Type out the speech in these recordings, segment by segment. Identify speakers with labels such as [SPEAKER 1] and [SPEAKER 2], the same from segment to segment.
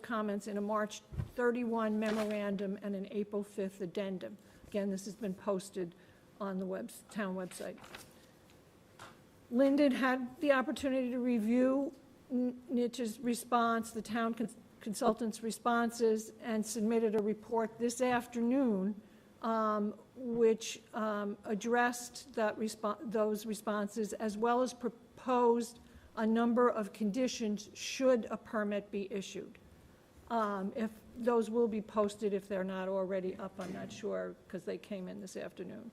[SPEAKER 1] comments in a March 31 memorandum and an April 5th addendum. Again, this has been posted on the town website. Linden had the opportunity to review Nich's response, the town consultant's responses, and submitted a report this afternoon which addressed those responses, as well as proposed a number of conditions should a permit be issued. If those will be posted if they're not already up, I'm not sure, because they came in this afternoon.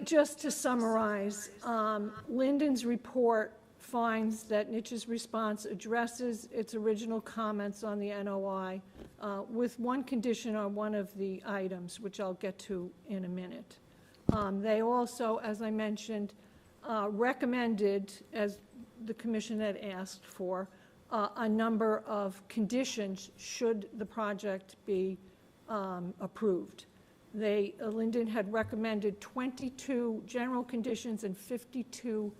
[SPEAKER 1] Just to summarize, Linden's report finds that Nich's response addresses its original comments on the NOI with one condition on one of the items, which I'll get to in a minute. They also, as I mentioned, recommended, as the commission had asked for, a number of conditions should the project be approved. Linden had recommended 22 general conditions and 52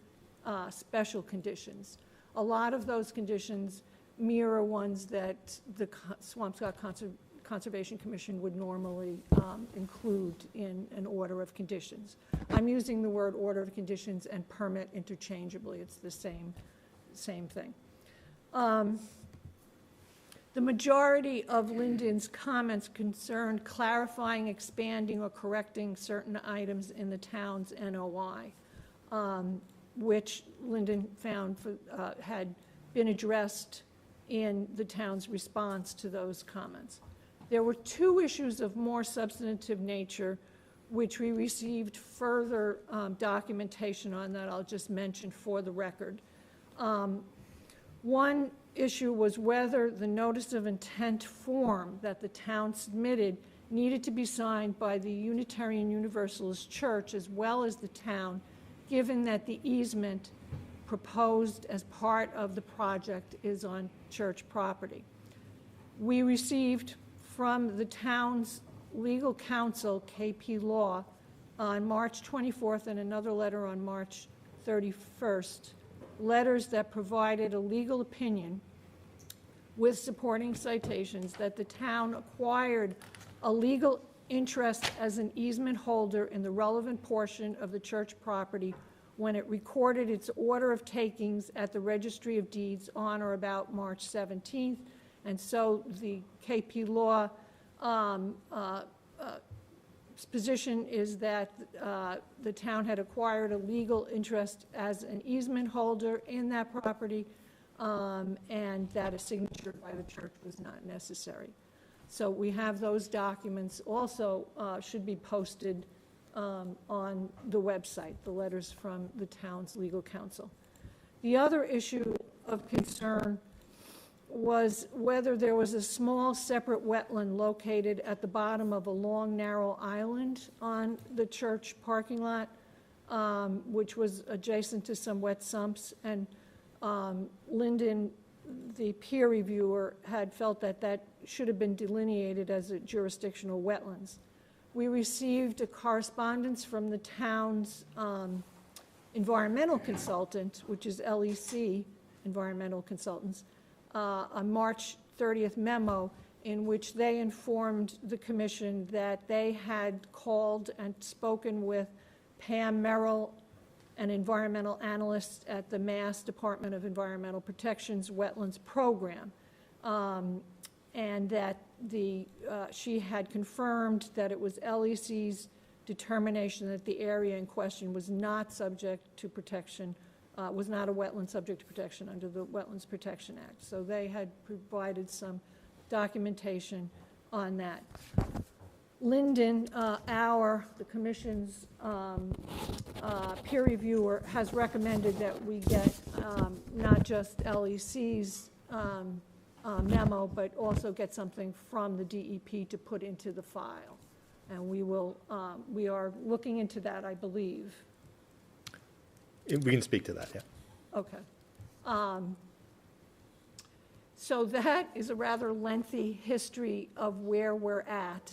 [SPEAKER 1] special conditions. A lot of those conditions mirror ones that the Swampscott Conservation Commission would normally include in an order of conditions. I'm using the word order of conditions and permit interchangeably. It's the same thing. The majority of Linden's comments concerned clarifying, expanding, or correcting certain items in the town's NOI, which Linden found had been addressed in the town's response to those comments. There were two issues of more substantive nature which we received further documentation on that I'll just mention for the record. One issue was whether the notice of intent form that the town submitted needed to be signed by the Unitarian Universalist Church as well as the town, given that the easement proposed as part of the project is on church property. We received from the town's legal counsel, KP Law, on March 24th and another letter on March 31st, letters that provided a legal opinion with supporting citations that the town acquired a legal interest as an easement holder in the relevant portion of the church property when it recorded its order of takings at the Registry of Deeds on or about March 17th. And so the KP Law position is that the town had acquired a legal interest as an easement holder in that property, and that a signature by the church was not necessary. So we have those documents also should be posted on the website, the letters from the town's legal counsel. The other issue of concern was whether there was a small separate wetland located at the bottom of a long narrow island on the church parking lot, which was adjacent to some wet sumps, and Linden, the peer reviewer, had felt that that should have been delineated as a jurisdictional wetlands. We received a correspondence from the town's environmental consultant, which is LEC Environmental Consultants, a March 30th memo in which they informed the commission that they had called and spoken with Pam Merrill, an environmental analyst at the Mass Department of Environmental Protection's Wetlands Program, and that she had confirmed that it was LEC's determination that the area in question was not subject to protection, was not a wetland subject to protection under the Wetlands Protection Act. So they had provided some documentation on that. Linden, the commission's peer reviewer, has recommended that we get not just LEC's memo, but also get something from the DEP to put into the file. And we are looking into that, I believe.
[SPEAKER 2] We can speak to that, yeah.
[SPEAKER 1] Okay. So that is a rather lengthy history of where we're at,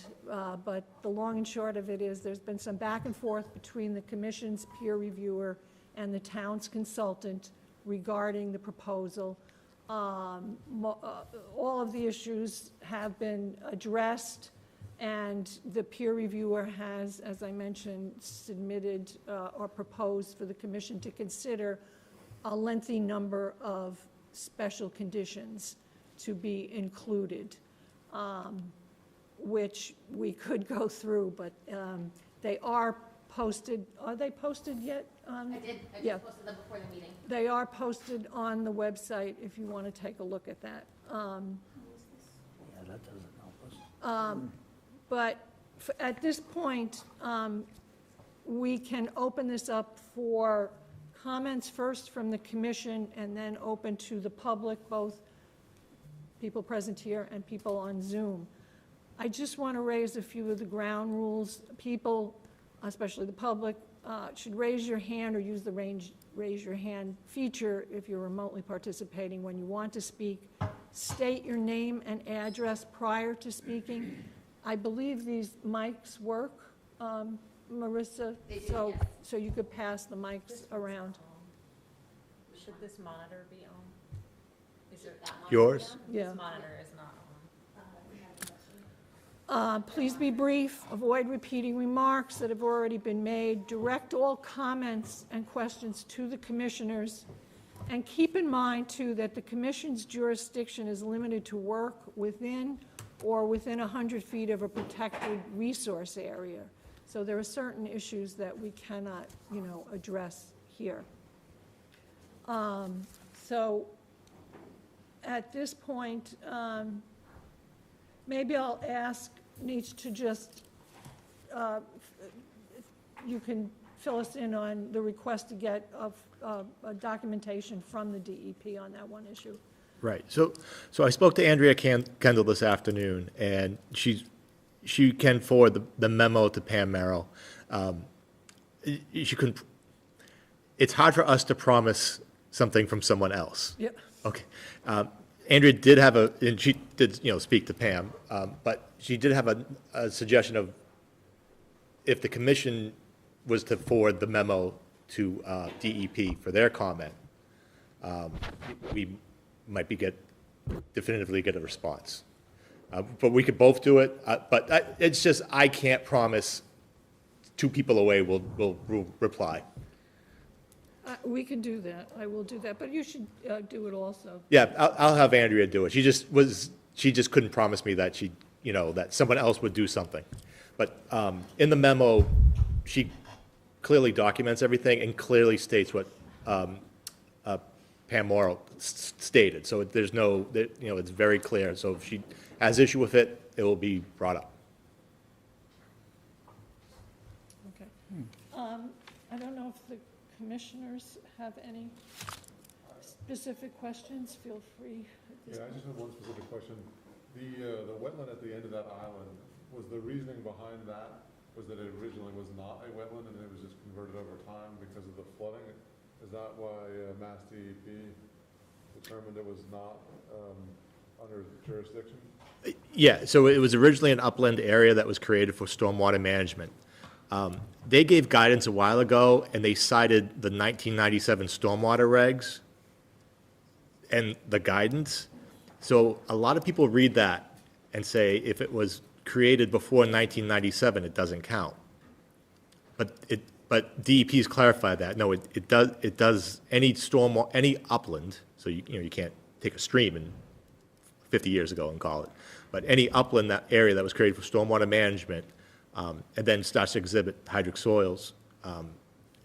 [SPEAKER 1] but the long and short of it is there's been some back and forth between the commission's peer reviewer and the town's consultant regarding the proposal. All of the issues have been addressed, and the peer reviewer has, as I mentioned, submitted or proposed for the commission to consider a lengthy number of special conditions to be included, which we could go through, but they are posted. Are they posted yet?
[SPEAKER 3] I did. I
[SPEAKER 1] yeah.
[SPEAKER 3] just posted them before the meeting.
[SPEAKER 1] They are posted on the website if you want to take a look at that.
[SPEAKER 4] Yeah, that doesn't help us.
[SPEAKER 1] But at this point, we can open this up for comments first from the commission and then open to the public, both people present here and people on Zoom. I just want to raise a few of the ground rules. People, especially the public, should raise your hand or use the raise your hand feature if you're remotely participating when you want to speak. State your name and address prior to speaking. I believe these mics work, Marissa?
[SPEAKER 3] They do,
[SPEAKER 1] So,
[SPEAKER 3] yes.
[SPEAKER 1] so you could pass the mics around.
[SPEAKER 5] Should this monitor be on? Is it
[SPEAKER 3] That one.
[SPEAKER 2] Yours?
[SPEAKER 1] Yeah.
[SPEAKER 5] This monitor is not on.
[SPEAKER 1] Please be brief, avoid repeating remarks that have already been made, direct all comments and questions to the commissioners, and keep in mind, too, that the commission's jurisdiction is limited to work within or within 100 feet of a protected resource area. So there are certain issues that we cannot, address here. So at this point, maybe I'll ask Nietzsche to just, you can fill us in on the request to get a documentation from the DEP on that one issue.
[SPEAKER 2] Right. So I spoke to Andrea Kendall this afternoon, and she can forward the memo to Pam Merrill. She couldn't. It's hard for us to promise something from someone else.
[SPEAKER 1] Yep.
[SPEAKER 2] Okay. Andrea did have and she did, speak to Pam, but she did have a suggestion of if the commission was to forward the memo to DEP for their comment, we might definitively get a response. But we could both do it, but it's just, I can't promise 2 people away will reply.
[SPEAKER 1] We can do that. I will do that, but you should do it also.
[SPEAKER 2] Yeah, I'll have Andrea do it. She just couldn't promise me that that someone else would do something. But in the memo, she clearly documents everything and clearly states what Pam Morrow stated. So there's it's very clear. So if she has issue with it, it will be brought up.
[SPEAKER 1] Okay. I don't know if the commissioners have any specific questions. Feel free.
[SPEAKER 6] Yeah, I just have one specific question. The wetland at the end of that island, was the reasoning behind that, was that it originally was not a wetland and it was just converted over time because of the flooding? Is that why Mass DEP determined it was not under jurisdiction?
[SPEAKER 2] Yeah, so it was originally an upland area that was created for stormwater management. They gave guidance a while ago, and they cited the 1997 stormwater regs and the guidance. So a lot of people read that and say if it was created before 1997, it doesn't count. But DEP's clarified that. No, it does any upland, so you can't take a stream in 50 years ago and call it, but any upland area that was created for stormwater management and then starts to exhibit hydric soils,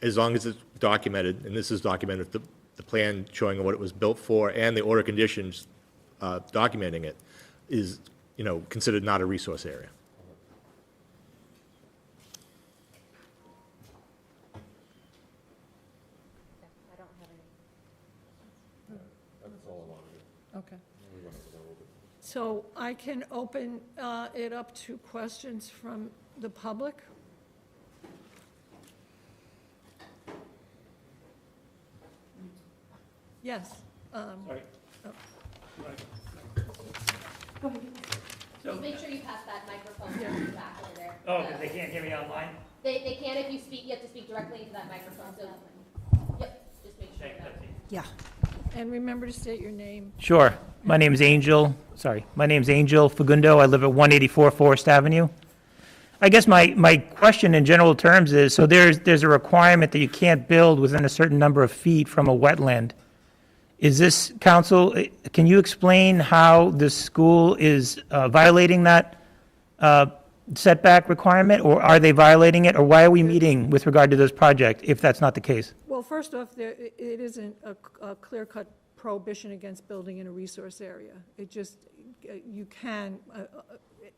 [SPEAKER 2] as long as it's documented, and this is documented, the plan showing what it was built for and the order conditions documenting it is, considered not a resource area.
[SPEAKER 5] I don't have any.
[SPEAKER 6] That's all I wanted to
[SPEAKER 1] Okay.
[SPEAKER 6] we wanted to know a little bit.
[SPEAKER 1] So I can open it up to questions from the public. Yes.
[SPEAKER 7] Sorry.
[SPEAKER 1] Oh.
[SPEAKER 3] Just make sure you pass that microphone to the back over there.
[SPEAKER 7] Oh, because they can't hear me online?
[SPEAKER 3] They can if you speak, you have to speak directly into that microphone, so, yep, just make sure.
[SPEAKER 7] Thank you,
[SPEAKER 3] that-
[SPEAKER 7] Betsy.
[SPEAKER 1] Yeah. And remember to state your name.
[SPEAKER 7] Sure. My name's Angel Fagundo. I live at 184 Forest Avenue. I guess my question in general terms is, so there's a requirement that you can't build within a certain number of feet from a wetland. Is this, council, can you explain how the school is violating that setback requirement, or are they violating it, or why are we meeting with regard to this project if that's not the case?
[SPEAKER 1] Well, first off, it isn't a clear-cut prohibition against building in a resource area. It just, you can,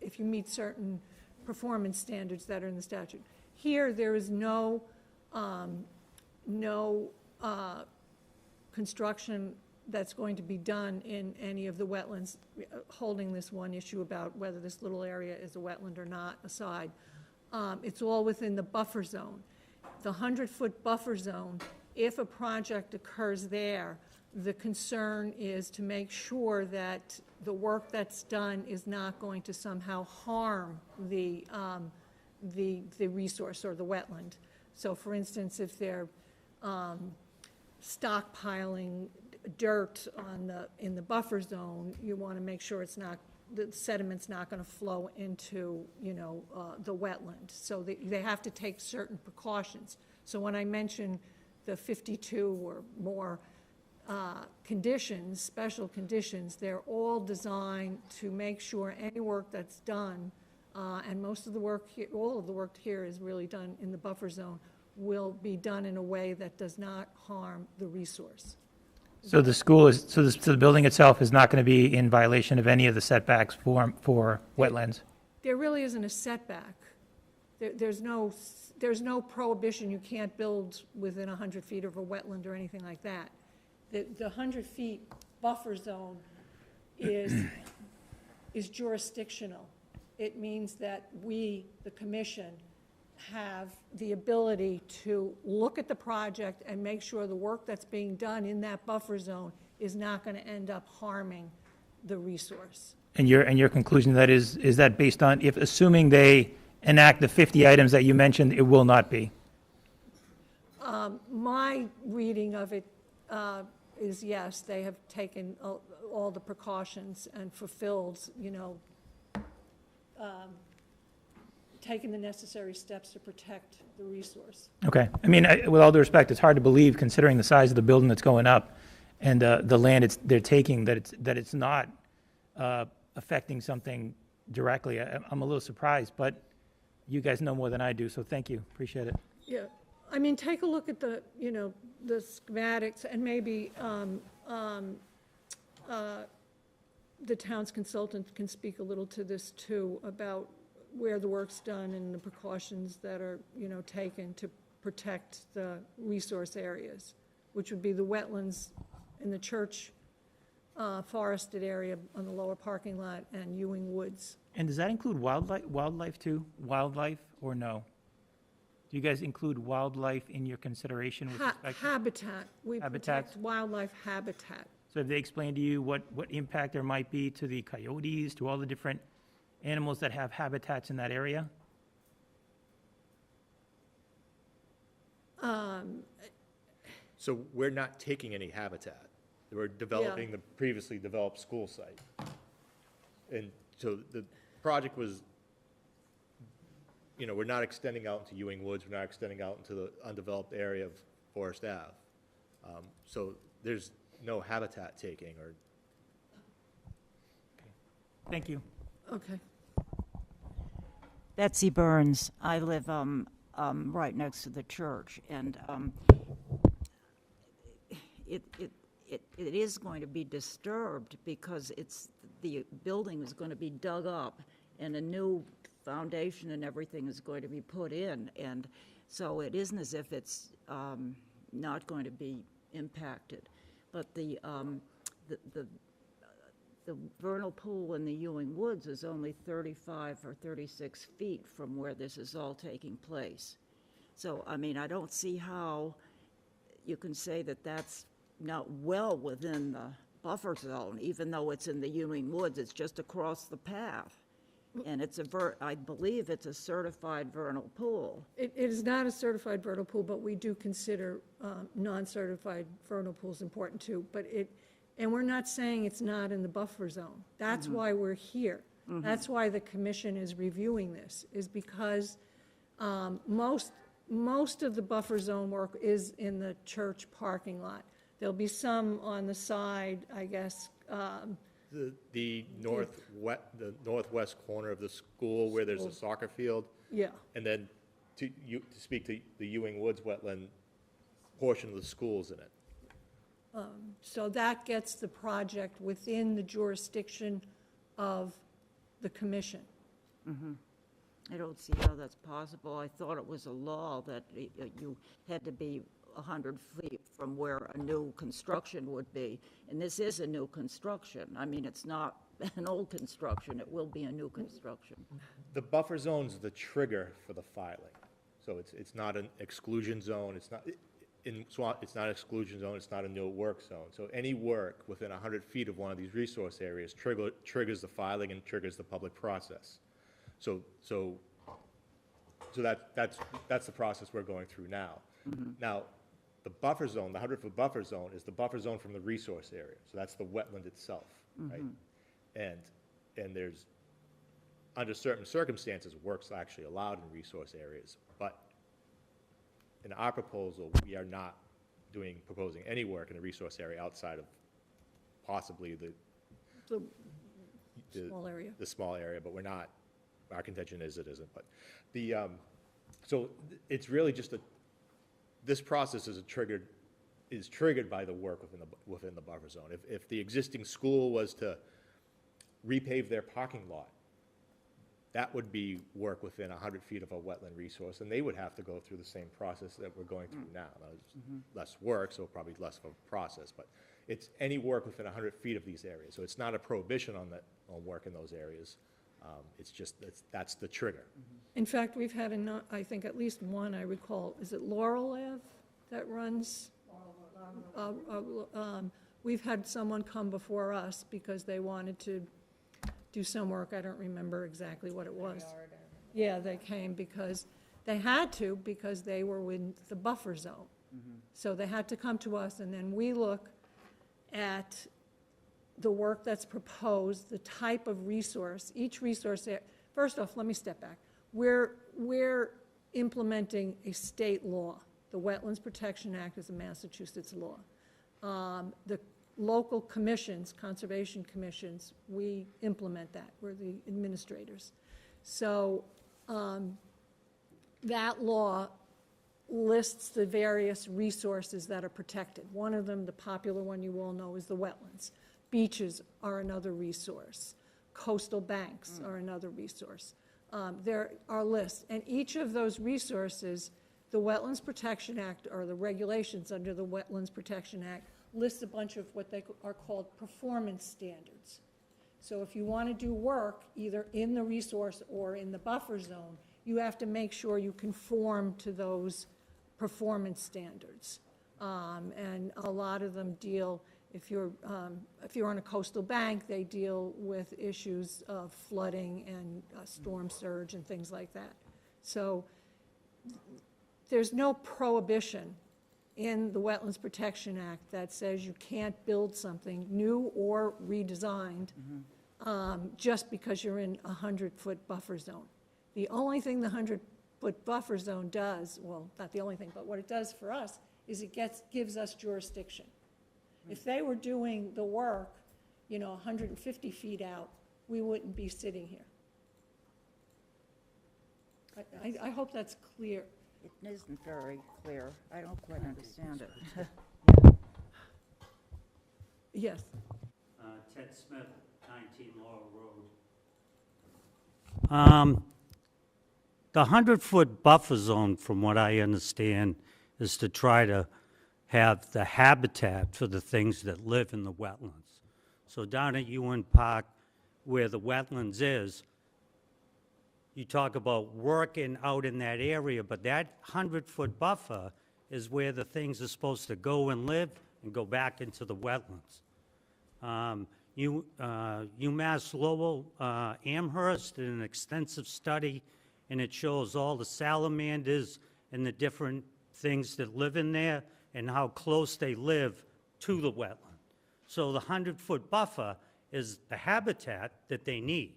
[SPEAKER 1] if you meet certain performance standards that are in the statute. Here, there is no construction that's going to be done in any of the wetlands, holding this one issue about whether this little area is a wetland or not aside. It's all within the buffer zone. The 100-foot buffer zone, if a project occurs there, the concern is to make sure that the work that's done is not going to somehow harm the resource or the wetland. So for instance, if they're stockpiling dirt in the buffer zone, you want to make sure it's not, the sediment's not going to flow into, the wetland. So they have to take certain precautions. So when I mention the 52 or more conditions, special conditions, they're all designed to make sure any work that's done, and most of the work here, all of the work here is really done in the buffer zone, will be done in a way that does not harm the resource.
[SPEAKER 7] So the school is, so the building itself is not going to be in violation of any of the setbacks for wetlands?
[SPEAKER 1] There really isn't a setback. There's no prohibition. You can't build within 100 feet of a wetland or anything like that. The 100 feet buffer zone is jurisdictional. It means that we, the commission, have the ability to look at the project and make sure the work that's being done in that buffer zone is not going to end up harming the resource.
[SPEAKER 7] And your conclusion that is that based on, if assuming they enact the 50 items that you mentioned, it will not be?
[SPEAKER 1] My reading of it is yes, they have taken all the precautions and fulfilled, taken the necessary steps to protect the resource.
[SPEAKER 7] Okay. I mean, with all due respect, it's hard to believe, considering the size of the building that's going up and the land they're taking, that it's not affecting something directly. I'm a little surprised, but you guys know more than I do, so thank you. Appreciate it.
[SPEAKER 1] Yeah, I mean, take a look at the schematics, and maybe the town's consultant can speak a little to this too, about where the work's done and the precautions that are, taken to protect the resource areas, which would be the wetlands in the church forested area on the lower parking lot and Ewing Woods.
[SPEAKER 7] And does that include wildlife too? Wildlife or no? Do you guys include wildlife in your consideration with respect to
[SPEAKER 1] Habitat. We
[SPEAKER 7] habitats?
[SPEAKER 1] protect wildlife habitat.
[SPEAKER 7] So have they explained to you what impact there might be to the coyotes, to all the different animals that have habitats in that area?
[SPEAKER 2] So we're not taking any habitat. We're developing the previously developed school site. And so the project was, we're not extending out into Ewing Woods, we're not extending out into the undeveloped area of Forest Ave. So there's no habitat taking or.
[SPEAKER 7] Thank you.
[SPEAKER 1] Okay.
[SPEAKER 4] Betsy Burns. I live right next to the church, and it is going to be disturbed because the building is going to be dug up and a new foundation and everything is going to be put in, and so it isn't as if it's not going to be impacted. But the vernal pool in the Ewing Woods is only 35 or 36 feet from where this is all taking place. So, I mean, I don't see how you can say that that's not well within the buffer zone, even though it's in the Ewing Woods. It's just across the path. And it's I believe it's a certified vernal pool.
[SPEAKER 1] It is not a certified vernal pool, but we do consider non-certified vernal pools important too. And we're not saying it's not in the buffer zone. That's why we're here. That's why the commission is reviewing this, is because most of the buffer zone work is in the church parking lot. There'll be some on the side, I guess.
[SPEAKER 2] The northwest corner of the school where there's a soccer field.
[SPEAKER 1] Yeah.
[SPEAKER 2] And then to speak to the Ewing Woods wetland portion of the school's in it.
[SPEAKER 1] So that gets the project within the jurisdiction of the commission.
[SPEAKER 4] I don't see how that's possible. I thought it was a law that you had to be 100 feet from where a new construction would be. And this is a new construction. I mean, it's not an old construction. It will be a new construction.
[SPEAKER 2] The buffer zone's the trigger for the filing. So it's not an exclusion zone. It's not it's not an exclusion zone. It's not a no work zone. So any work within 100 feet of one of these resource areas triggers the filing and triggers the public process. So that's the process we're going through now. Now, the buffer zone, the 100-foot buffer zone, is the buffer zone from the resource area. So that's the wetland itself, right? And there's, under certain circumstances, work's actually allowed in resource areas. But in our proposal, we are not proposing any work in the resource area outside of possibly the
[SPEAKER 1] Small area.
[SPEAKER 2] The small area, but we're not. Our contention is it isn't. But so it's really just this process is triggered by the work within the buffer zone. If the existing school was to repave their parking lot, that would be work within 100 feet of a wetland resource, and they would have to go through the same process that we're going through now. Now, it's less work, so probably less of a process, but it's any work within 100 feet of these areas. So it's not a prohibition on work in those areas. It's just, that's the trigger.
[SPEAKER 1] In fact, we've had, I think at least one, I recall, is it Laurel Ave that runs? We've had someone come before us because they wanted to do some work. I don't remember exactly what it was. Yeah, they came because they had to, because they were in the buffer zone. So they had to come to us, and then we look at the work that's proposed, the type of resource, each resource. First off, let me step back. We're implementing a state law. The Wetlands Protection Act is a Massachusetts law. The local commissions, conservation commissions, we implement that. We're the administrators. So that law lists the various resources that are protected. One of them, the popular one you all know, is the wetlands. Beaches are another resource. Coastal banks are another resource. There are lists, and each of those resources, the Wetlands Protection Act, or the regulations under the Wetlands Protection Act, lists a bunch of what they are called performance standards. So if you want to do work either in the resource or in the buffer zone, you have to make sure you conform to those performance standards. And a lot of them deal, if you're on a coastal bank, they deal with issues of flooding and storm surge and things like that. So there's no prohibition in the Wetlands Protection Act that says you can't build something new or redesigned just because you're in a 100-foot buffer zone. The only thing the 100-foot buffer zone does, well, not the only thing, but what it does for us is it gives us jurisdiction. If they were doing the work, 150 feet out, we wouldn't be sitting here. I hope that's clear.
[SPEAKER 4] It isn't very clear. I don't quite understand it.
[SPEAKER 1] Yes.
[SPEAKER 8] Ted Smith, 19 Laurel Road. The 100-foot buffer zone, from what I understand, is to try to have the habitat for the things that live in the wetlands. So down at Ewing Park, where the wetlands is, you talk about working out in that area, but that 100-foot buffer is where the things are supposed to go and live and go back into the wetlands. UMass Lowell Amherst did an extensive study, and it shows all the salamanders and the different things that live in there and how close they live to the wetland. So the 100-foot buffer is the habitat that they need.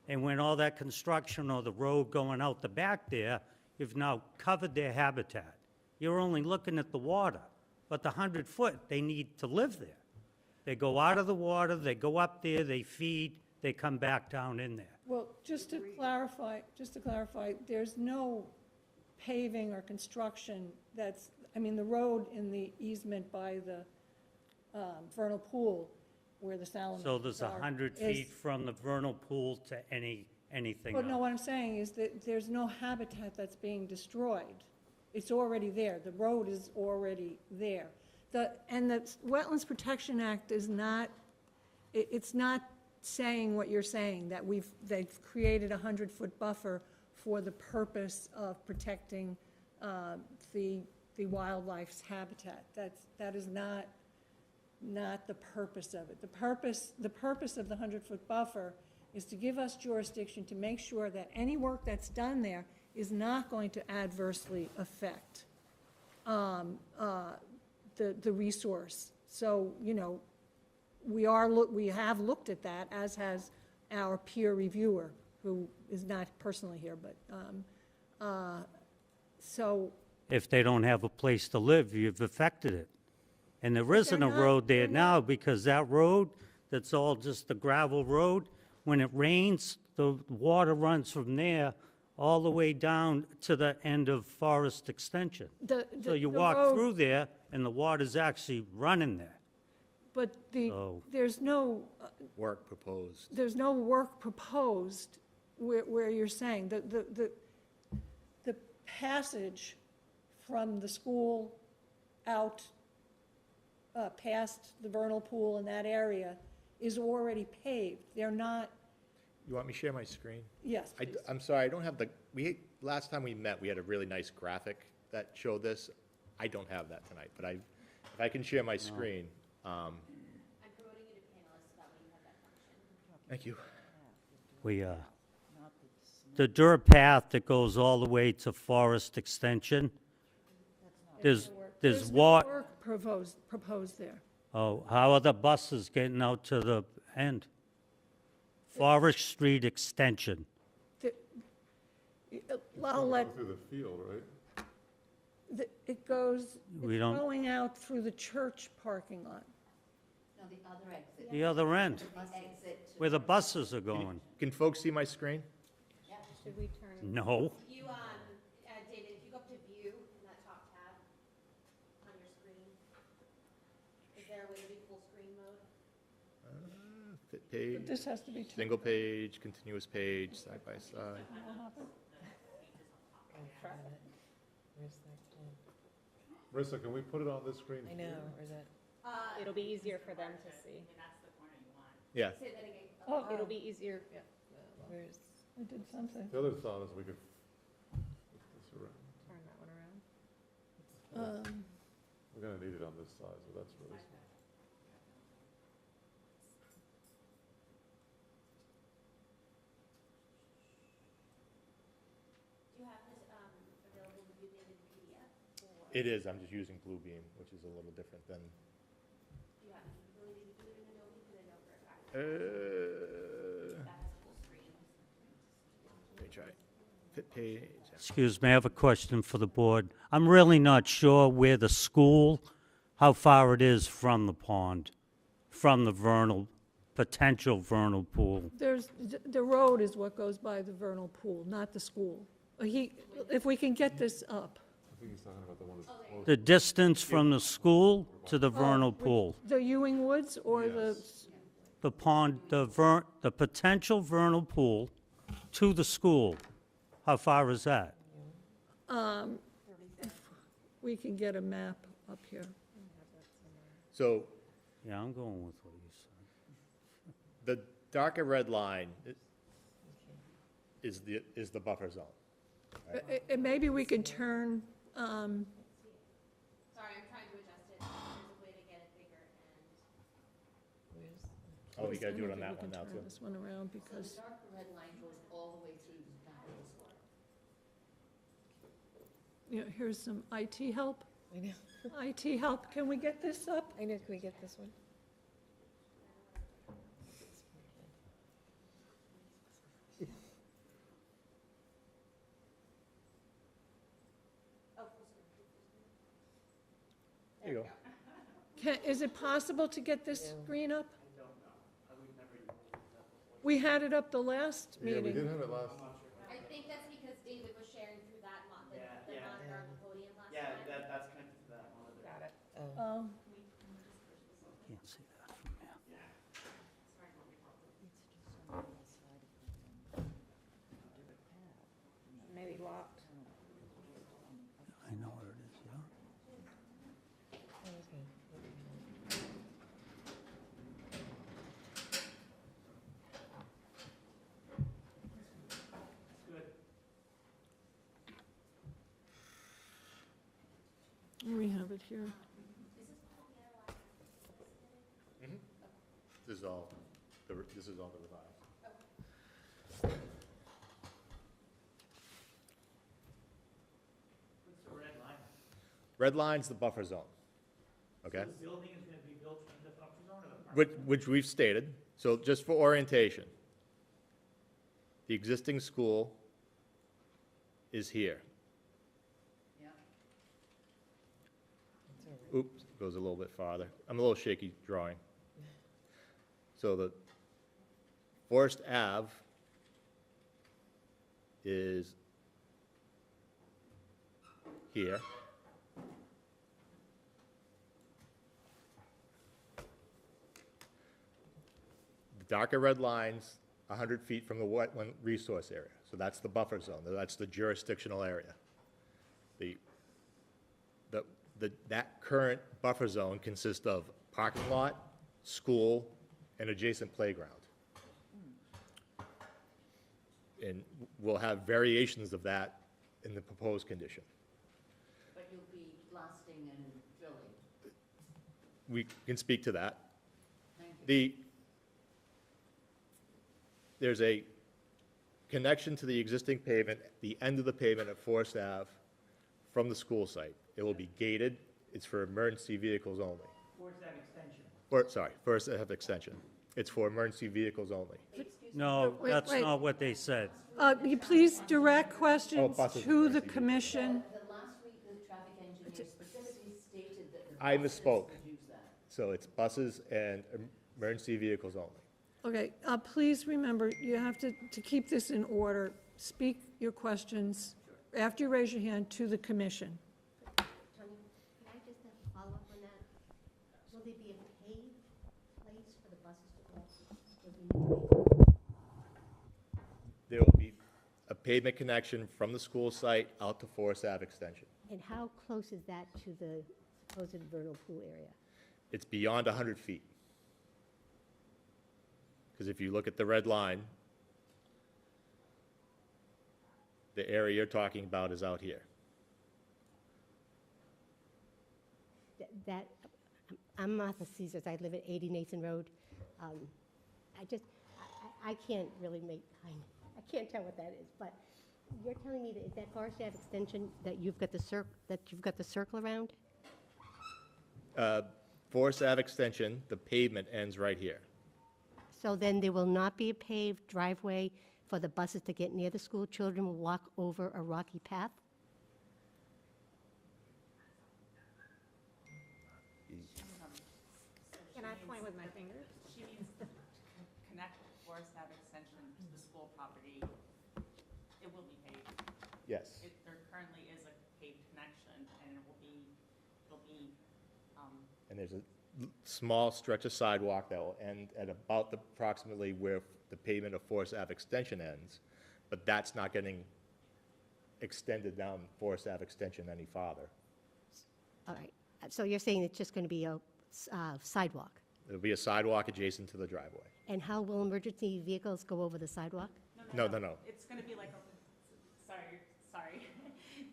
[SPEAKER 8] And when all that construction or the road going out the back there, you've now covered their habitat. You're only looking at the water, but the 100-foot, they need to live there. They go out of the water, they go up there, they feed, they come back down in there.
[SPEAKER 1] Well, just to clarify, there's no paving or construction that's, I mean, the road in the easement by the vernal pool where the salamanders
[SPEAKER 8] So there's
[SPEAKER 1] are
[SPEAKER 8] 100
[SPEAKER 1] is-
[SPEAKER 8] feet from the vernal pool to anything
[SPEAKER 1] But no,
[SPEAKER 8] else.
[SPEAKER 1] what I'm saying is that there's no habitat that's being destroyed. It's already there. The road is already there. And the Wetlands Protection Act is not, it's not saying what you're saying, that they've created a 100-foot buffer for the purpose of protecting the wildlife's habitat. That is not the purpose of it. The purpose of the 100-foot buffer is to give us jurisdiction to make sure that any work that's done there is not going to adversely affect the resource. So, you know, we have looked at that, as has our peer reviewer, who is not personally here, but, so,
[SPEAKER 8] If they don't have a place to live, you've affected it. And there isn't a
[SPEAKER 1] not-
[SPEAKER 8] road there
[SPEAKER 1] they're
[SPEAKER 8] now,
[SPEAKER 1] not-
[SPEAKER 8] because that road, that's all just a gravel road, when it rains, the water runs from there all the way down to the end of Forest Extension. So you
[SPEAKER 1] the
[SPEAKER 8] walk
[SPEAKER 1] road-
[SPEAKER 8] through there, and the water's actually running there.
[SPEAKER 1] But
[SPEAKER 8] So-
[SPEAKER 1] there's no
[SPEAKER 2] Work proposed.
[SPEAKER 1] work proposed where you're saying, the passage from the school out past the vernal pool in that area is already paved. They're not,
[SPEAKER 2] You want me to share my screen?
[SPEAKER 1] yes, please.
[SPEAKER 2] I'm sorry, I don't have last time we met, we had a really nice graphic that showed this. I don't have that tonight, but if I can share my screen.
[SPEAKER 3] I'm promoting you to panelist, that way you have that function.
[SPEAKER 2] Thank you.
[SPEAKER 8] The dirt path that goes all the way to Forest Extension, there's
[SPEAKER 1] There's no
[SPEAKER 8] what,
[SPEAKER 1] work proposed there.
[SPEAKER 8] oh, how are the buses getting out to the end? Forest Street Extension.
[SPEAKER 1] I'll let,
[SPEAKER 6] Through the field, right?
[SPEAKER 1] it goes,
[SPEAKER 8] We
[SPEAKER 1] it's
[SPEAKER 8] don't-
[SPEAKER 1] going out through the church parking lot.
[SPEAKER 3] No, the other exit.
[SPEAKER 8] The other end,
[SPEAKER 3] Exit to.
[SPEAKER 8] where the buses are going.
[SPEAKER 2] Can folks see my screen?
[SPEAKER 5] Should we turn?
[SPEAKER 8] No.
[SPEAKER 3] You, David, if you go up to view in that top tab on your screen, is there a way to do full screen mode?
[SPEAKER 2] Fit
[SPEAKER 1] But
[SPEAKER 2] page,
[SPEAKER 1] this has to be turned.
[SPEAKER 2] single page, continuous page, side by side.
[SPEAKER 6] Marissa, can we put it on this screen?
[SPEAKER 5] I know, or is it? It'll be easier for them to see.
[SPEAKER 2] Yeah,
[SPEAKER 3] Say that again.
[SPEAKER 1] Oh,
[SPEAKER 5] It'll be easier. Where's,
[SPEAKER 1] I did something.
[SPEAKER 6] The other thought is we could flip this around.
[SPEAKER 5] turn that one around?
[SPEAKER 6] We're gonna need it on this side, so that's really small.
[SPEAKER 3] Do you have this, available to view David PDF? Or
[SPEAKER 2] it is. I'm just using Bluebeam, which is a little different than.
[SPEAKER 3] do you have the ability to do it in Adobe? Because I know for a fact
[SPEAKER 2] Let
[SPEAKER 3] that has full screen.
[SPEAKER 2] me try. Fit page.
[SPEAKER 8] Excuse me, I have a question for the board. I'm really not sure where the school, how far it is from the pond, from the potential vernal pool.
[SPEAKER 1] The road is what goes by the vernal pool, not the school. If we can get this up.
[SPEAKER 6] I think he's talking about the one that's close.
[SPEAKER 8] The distance from the school to the vernal pool.
[SPEAKER 1] The Ewing Woods or
[SPEAKER 8] The pond, the potential vernal pool to the school. How far is that?
[SPEAKER 1] we can get a map up here.
[SPEAKER 2] So
[SPEAKER 8] Yeah, I'm going with what you said.
[SPEAKER 2] the darker red line is the buffer zone.
[SPEAKER 1] Maybe we could turn,
[SPEAKER 3] Sorry, I'm trying to adjust it. There's a way to get it bigger and.
[SPEAKER 2] Oh, we gotta do it on
[SPEAKER 1] I
[SPEAKER 2] that
[SPEAKER 1] don't
[SPEAKER 2] one
[SPEAKER 1] think
[SPEAKER 2] now,
[SPEAKER 1] we can
[SPEAKER 2] too.
[SPEAKER 1] turn this one around
[SPEAKER 9] So
[SPEAKER 1] because,
[SPEAKER 9] the darker red line goes all the way through the back of this one.
[SPEAKER 1] you know, here's some IT help.
[SPEAKER 5] I know,
[SPEAKER 1] IT help, can we get this up?
[SPEAKER 5] I know, can we get this one?
[SPEAKER 2] There you go.
[SPEAKER 1] Is it possible to get this screen up? We had it up the last
[SPEAKER 6] Yeah, we did
[SPEAKER 1] meeting.
[SPEAKER 6] have it last,
[SPEAKER 3] I think that's because David was sharing through that the
[SPEAKER 10] Yeah.
[SPEAKER 3] monitor on the podium last
[SPEAKER 10] Yeah,
[SPEAKER 3] time.
[SPEAKER 10] that's connected to that monitor.
[SPEAKER 5] Got it.
[SPEAKER 1] Oh,
[SPEAKER 8] Can't see that from here.
[SPEAKER 5] Maybe locked.
[SPEAKER 8] I know where it is, yeah.
[SPEAKER 1] we have it here.
[SPEAKER 2] This is all, this is all the revised.
[SPEAKER 10] What's the red line?
[SPEAKER 2] Red line's the buffer zone, okay?
[SPEAKER 10] The building is gonna be built in the buffer zone or the park?
[SPEAKER 2] Which we've stated, so just for orientation, the existing school is here.
[SPEAKER 9] Yeah.
[SPEAKER 2] Oops, goes a little bit farther. I'm a little shaky drawing. So the Forest Ave is here. The darker red lines, 100 feet from the wetland resource area. So that's the buffer zone, that's the jurisdictional area. That current buffer zone consists of parking lot, school, and adjacent playground. And we'll have variations of that in the proposed condition.
[SPEAKER 9] But you'll be blasting and drilling.
[SPEAKER 2] We can speak to that.
[SPEAKER 9] Thank you.
[SPEAKER 2] There's a connection to the existing pavement, the end of the pavement at Forest Ave from the school site. It will be gated. It's for emergency vehicles only.
[SPEAKER 10] Where's that extension?
[SPEAKER 2] Forest Ave extension. It's for emergency vehicles only.
[SPEAKER 8] No,
[SPEAKER 1] Wait,
[SPEAKER 8] that's
[SPEAKER 1] wait.
[SPEAKER 8] not what they said.
[SPEAKER 1] You please direct questions
[SPEAKER 2] buses.
[SPEAKER 1] to the commission.
[SPEAKER 9] The last week, the traffic engineer specifically stated that the
[SPEAKER 2] I
[SPEAKER 9] buses
[SPEAKER 2] misspoke.
[SPEAKER 9] would use that.
[SPEAKER 2] So it's buses and emergency vehicles only.
[SPEAKER 1] Okay, please remember, you have to keep this in order. Speak your questions after you raise your hand to the commission.
[SPEAKER 3] Tony, can I just have a follow-up on that? Will there be a paved place for the buses to cross? Will there be-
[SPEAKER 2] There will be a pavement connection from the school site out to Forest Ave extension.
[SPEAKER 3] And how close is that to the supposed vernal pool area?
[SPEAKER 2] It's beyond 100 feet. Because if you look at the red line, the area you're talking about is out here.
[SPEAKER 3] That, I'm Martha Caesars, I live at 80 Nathan Road. I can't really I can't tell what that is, but you're telling me that is that Forest Ave extension that you've got the circle around?
[SPEAKER 2] Forest Ave extension, the pavement ends right here.
[SPEAKER 3] So then there will not be a paved driveway for the buses to get near the school? Children will walk over a rocky path?
[SPEAKER 5] Can I point with my finger? She means to connect Forest Ave extension to the school property. It will be paved.
[SPEAKER 2] Yes.
[SPEAKER 5] There currently is a paved connection, and it will be,
[SPEAKER 2] And there's a small stretch of sidewalk that will end at about approximately where the pavement of Forest Ave extension ends, but that's not getting extended down Forest Ave extension any farther.
[SPEAKER 3] All right, so you're saying it's just going to be a sidewalk?
[SPEAKER 2] There'll be a sidewalk adjacent to the driveway.
[SPEAKER 3] And how will emergency vehicles go over the sidewalk?
[SPEAKER 2] No.
[SPEAKER 5] it's going to be like a, sorry.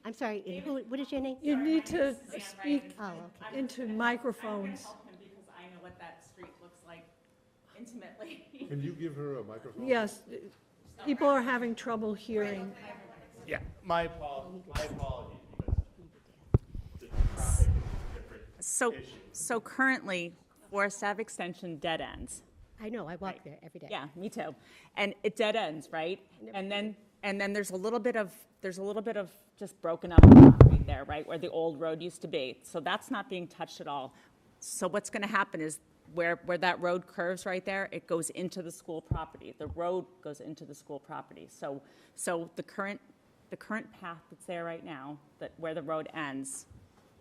[SPEAKER 3] I'm sorry, and what is your name?
[SPEAKER 1] You need to
[SPEAKER 5] Sam Ryan.
[SPEAKER 1] speak
[SPEAKER 3] Oh, okay.
[SPEAKER 1] into
[SPEAKER 5] I'm going
[SPEAKER 1] microphones.
[SPEAKER 5] to help him because I know what that street looks like intimately.
[SPEAKER 6] Can you give her a microphone?
[SPEAKER 1] Yes, people are having trouble hearing.
[SPEAKER 2] Yeah, my apologies, because the traffic is different.
[SPEAKER 5] So currently, Forest Ave Extension dead ends.
[SPEAKER 3] I know, I walk there every day.
[SPEAKER 5] Yeah, me too. And it dead ends, right? And then there's a little bit of just broken up right there, right, where the old road used to be. So that's not being touched at all. So what's going to happen is where that road curves right there, it goes into the school property. The road goes into the school property. So the current path that's there right now, that where the road ends,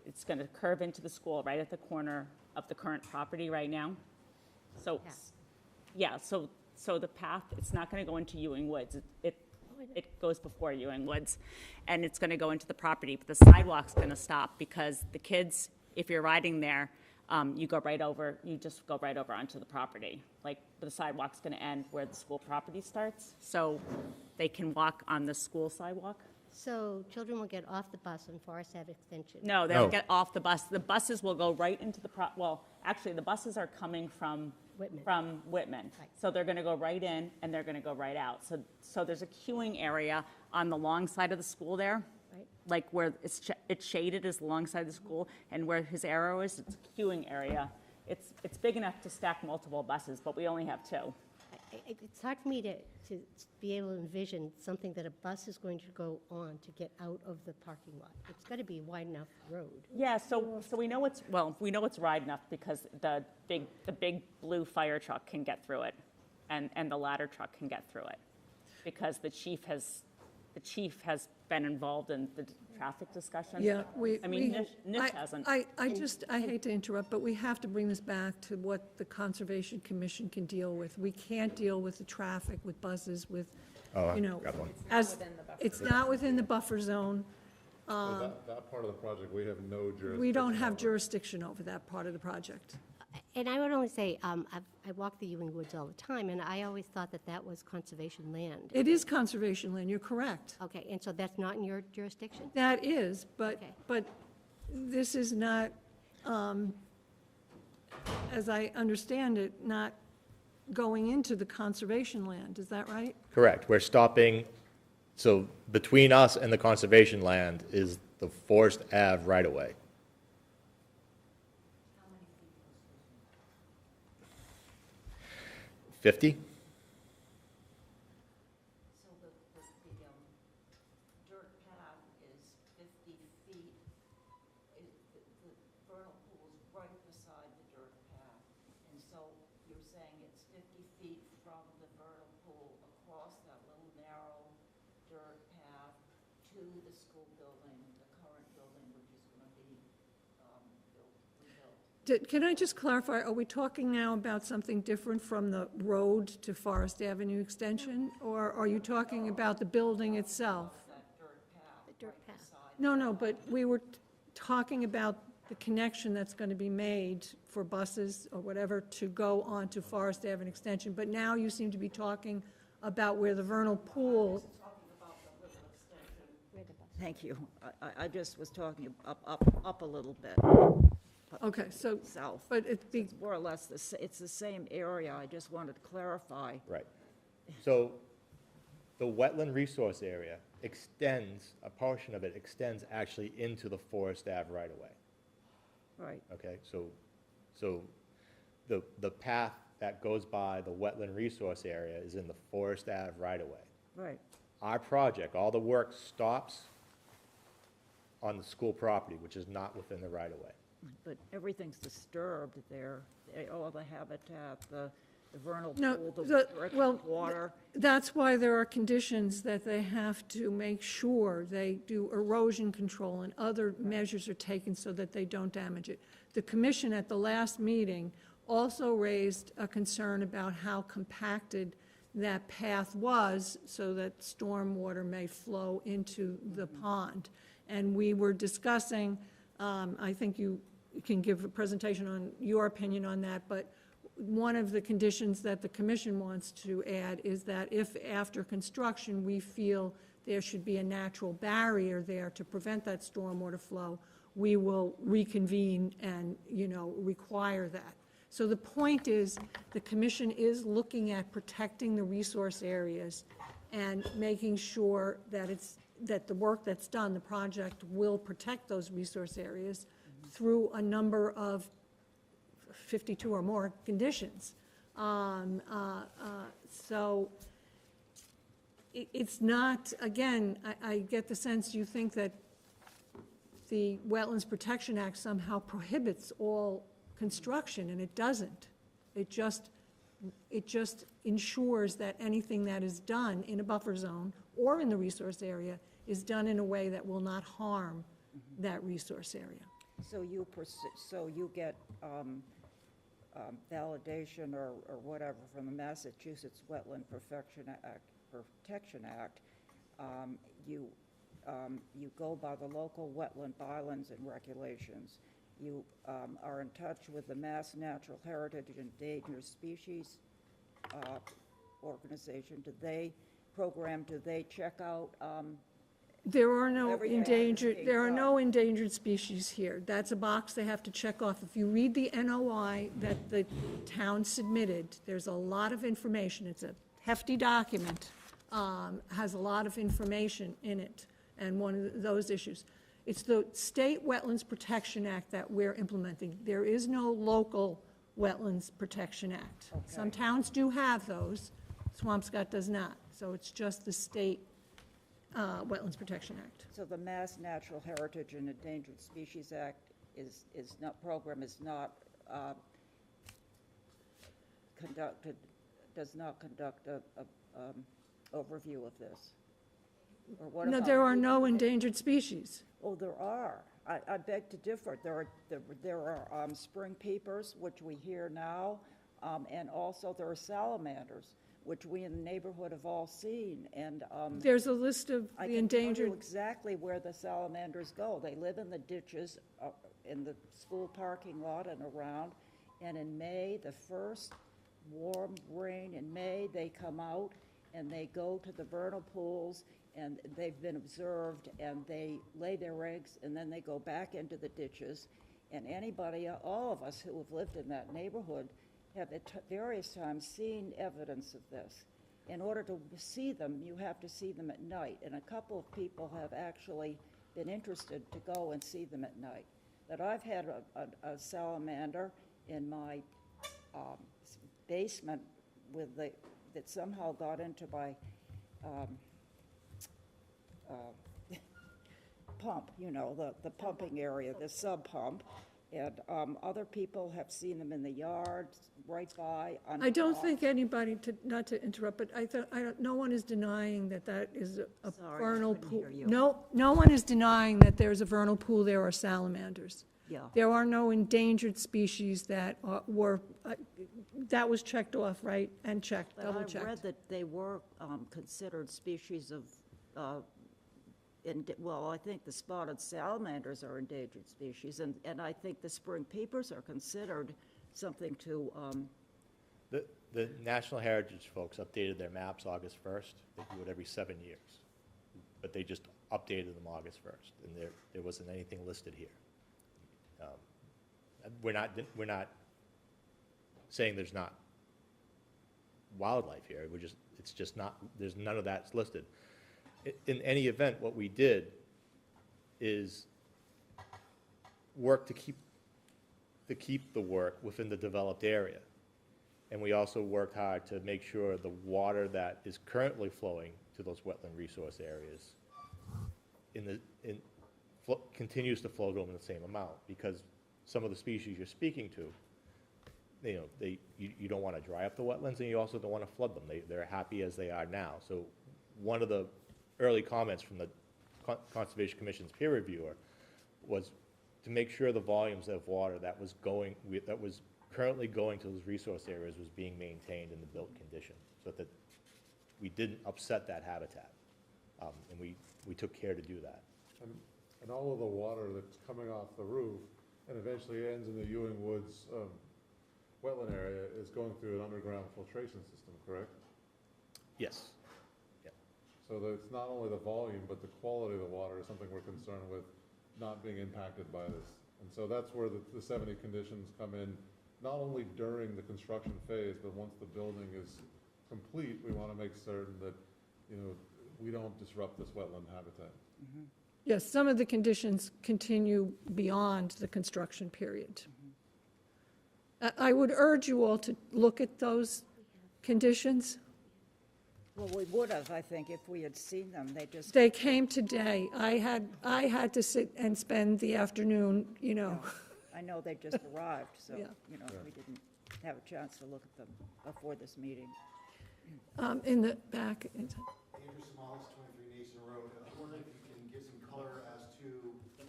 [SPEAKER 5] it's going to curve into the school right at the corner of the current property right now. So, yeah, so the path, it's not going to go into Ewing Woods. It goes before Ewing Woods, and it's going to go into the property. But the sidewalk's going to stop because the kids, if you're riding there, you just go right over onto the property. Like, the sidewalk's going to end where the school property starts, so they can walk on the school sidewalk.
[SPEAKER 3] So children will get off the bus on Forest Ave Extension?
[SPEAKER 5] No, they
[SPEAKER 2] No.
[SPEAKER 5] don't get off the bus. The buses will go right into the, well, actually, the buses are coming from
[SPEAKER 3] Whitman.
[SPEAKER 5] Whitman.
[SPEAKER 3] Right.
[SPEAKER 5] So they're going to go right in, and they're going to go right out. So there's a queuing area on the long side of the school there,
[SPEAKER 3] Right.
[SPEAKER 5] like where it's shaded is the long side of the school, and where his arrow is, it's a queuing area. It's big enough to stack multiple buses, but we only have two.
[SPEAKER 3] It's hard for me to be able to envision something that a bus is going to go on to get out of the parking lot. It's got to be a wide enough road.
[SPEAKER 5] Yeah, so we know it's wide enough because the big blue fire truck can get through it, and the ladder truck can get through it, because the chief has been involved in the traffic discussion.
[SPEAKER 1] Yeah,
[SPEAKER 5] Nish hasn't.
[SPEAKER 1] I hate to interrupt, but we have to bring this back to what the Conservation Commission can deal with. We can't deal with the traffic, with buses, with,
[SPEAKER 2] Oh,
[SPEAKER 1] you know,
[SPEAKER 2] got one.
[SPEAKER 1] as, it's not within the buffer zone.
[SPEAKER 6] So that part of the project, we have no jurisdiction.
[SPEAKER 1] We don't have
[SPEAKER 6] over.
[SPEAKER 1] jurisdiction over that part of the project.
[SPEAKER 3] And I would only say, I walk the Ewing Woods all the time, and I always thought that was conservation land.
[SPEAKER 1] It is conservation land, you're correct.
[SPEAKER 3] Okay, and so that's not in your jurisdiction?
[SPEAKER 1] That is, but,
[SPEAKER 3] Okay.
[SPEAKER 1] but this is not, as I understand it, not going into the conservation land, is that right?
[SPEAKER 2] Correct, we're stopping, so between us and the conservation land is the Forest Ave right-of-way. 50?
[SPEAKER 4] So the dirt path is 50 feet. The vernal pool is right beside the dirt path. And so you're saying it's 50 feet from the vernal pool across that little narrow dirt path to the school building, the current building, which is going to be rebuilt.
[SPEAKER 1] Can I just clarify, are we talking now about something different from the road to Forest Avenue Extension? Or are you talking about the building itself?
[SPEAKER 4] That dirt path.
[SPEAKER 3] The dirt path.
[SPEAKER 1] No, but we were talking about the connection that's going to be made for buses or whatever to go on to Forest Avenue Extension. But now you seem to be talking about where the vernal pool,
[SPEAKER 4] Thank you. I just was talking up a little bit,
[SPEAKER 1] okay, so,
[SPEAKER 4] south.
[SPEAKER 1] but it's
[SPEAKER 4] It's more or less, it's the same area. I just wanted to clarify.
[SPEAKER 2] Right. So the wetland resource area extends, a portion of it extends actually into the Forest Ave right-of-way.
[SPEAKER 4] Right.
[SPEAKER 2] Okay, so the path that goes by the wetland resource area is in the Forest Ave right-of-way.
[SPEAKER 4] Right.
[SPEAKER 2] Our project, all the work stops on the school property, which is not within the right-of-way.
[SPEAKER 4] But everything's disturbed there. All the habitat, the vernal
[SPEAKER 1] No,
[SPEAKER 4] pool, the
[SPEAKER 1] well,
[SPEAKER 4] water.
[SPEAKER 1] that's why there are conditions that they have to make sure they do erosion control and other measures are taken so that they don't damage it. The commission at the last meeting also raised a concern about how compacted that path was so that stormwater may flow into the pond. And we were discussing, I think you can give a presentation on your opinion on that, but one of the conditions that the commission wants to add is that if after construction we feel there should be a natural barrier there to prevent that stormwater flow, we will reconvene and, require that. So the point is, the commission is looking at protecting the resource areas and making sure that that the work that's done, the project will protect those resource areas through a number of 52 or more conditions. So it's not, again, I get the sense you think that the Wetlands Protection Act somehow prohibits all construction, and it doesn't. It just ensures that anything that is done in a buffer zone or in the resource area is done in a way that will not harm that resource area.
[SPEAKER 4] So you get validation or whatever from the Massachusetts Wetland Protection Act. You go by the local wetland bylaws and regulations. You are in touch with the Mass Natural Heritage and Endangered Species Organization. Do they check out?
[SPEAKER 1] There are no
[SPEAKER 4] Everything
[SPEAKER 1] endangered,
[SPEAKER 4] is
[SPEAKER 1] there are
[SPEAKER 4] being
[SPEAKER 1] no endangered species here. That's a box they have to check off. If you read the NOI that the town submitted, there's a lot of information. It's a hefty document, has a lot of information in it, and one of those issues. It's the State Wetlands Protection Act that we're implementing. There is no local Wetlands Protection Act.
[SPEAKER 4] Okay.
[SPEAKER 1] Some towns do have those. Swampscott does not. So it's just the state Wetlands Protection Act.
[SPEAKER 4] So the Mass Natural Heritage and Endangered Species Act is not does not conduct a overview of this? Or what
[SPEAKER 1] No,
[SPEAKER 4] about
[SPEAKER 1] there are
[SPEAKER 4] legal-
[SPEAKER 1] no endangered species.
[SPEAKER 4] Oh, there are. I beg to differ. There are spring peepers, which we hear now, and also there are salamanders, which we in the neighborhood have all seen, and
[SPEAKER 1] There's a list of
[SPEAKER 4] I
[SPEAKER 1] the
[SPEAKER 4] can tell you
[SPEAKER 1] endangered.
[SPEAKER 4] exactly where the salamanders go. They live in the ditches, in the school parking lot and around, and in May, the first warm rain in May, they come out and they go to the vernal pools, and they've been observed, and they lay their eggs, and then they go back into the ditches. And anybody, all of us who have lived in that neighborhood have at various times seen evidence of this. In order to see them, you have to see them at night, and a couple of people have actually been interested to go and see them at night. But I've had a salamander in my basement that somehow got into my pump, the pumping area, the sub pump. And other people have seen them in the yard, right by.
[SPEAKER 1] I don't think anybody, not to interrupt, but no one is denying that is a
[SPEAKER 4] Sorry, I
[SPEAKER 1] vernal
[SPEAKER 4] couldn't
[SPEAKER 1] pool.
[SPEAKER 4] hear you.
[SPEAKER 1] No one is denying that there's a vernal pool, there are salamanders.
[SPEAKER 4] Yeah.
[SPEAKER 1] There are no endangered species that that was checked off, right? And checked,
[SPEAKER 4] But
[SPEAKER 1] double
[SPEAKER 4] I read
[SPEAKER 1] checked.
[SPEAKER 4] that they were considered species of, well, I think the spotted salamanders are endangered species, and I think the spring peepers are considered something to,
[SPEAKER 2] The National Heritage folks updated their maps August 1st. They do it every 7 years. But they just updated them August 1st, and there wasn't anything listed here. We're not saying there's not wildlife here. It's just not, there's none of that's listed. In any event, what we did is work to keep the work within the developed area. And we also worked hard to make sure the water that is currently flowing to those wetland resource areas continues to flow to them in the same amount, because some of the species you're speaking to, you don't want to dry up the wetlands, and you also don't want to flood them. They're happy as they are now. So one of the early comments from the Conservation Commission's peer reviewer was to make sure the volumes of water that was currently going to those resource areas was being maintained in the built condition, so that we didn't upset that habitat. And we took care to do that.
[SPEAKER 6] And all of the water that's coming off the roof and eventually ends in the Ewing Woods wetland area is going through an underground filtration system, correct?
[SPEAKER 2] Yes. Yeah.
[SPEAKER 6] So that it's not only the volume, but the quality of the water is something we're concerned with not being impacted by this. And so that's where the 70 conditions come in not only during the construction phase, but once the building is complete, we want to make certain that, you know, we don't disrupt this wetland habitat.
[SPEAKER 1] Yes, some of the conditions continue beyond the construction period. I would urge you all to look at those conditions.
[SPEAKER 4] Well, we would have, I think, if we had seen them.
[SPEAKER 1] They came today. I had to sit and spend the afternoon, you know.
[SPEAKER 4] I know they just arrived, so,
[SPEAKER 1] Yeah.
[SPEAKER 4] you know, we didn't have a chance to look at them before this meeting.
[SPEAKER 1] In the back.
[SPEAKER 11] Andrew Smolis, 23 Nason Road. I'm wondering if you can give some color as to the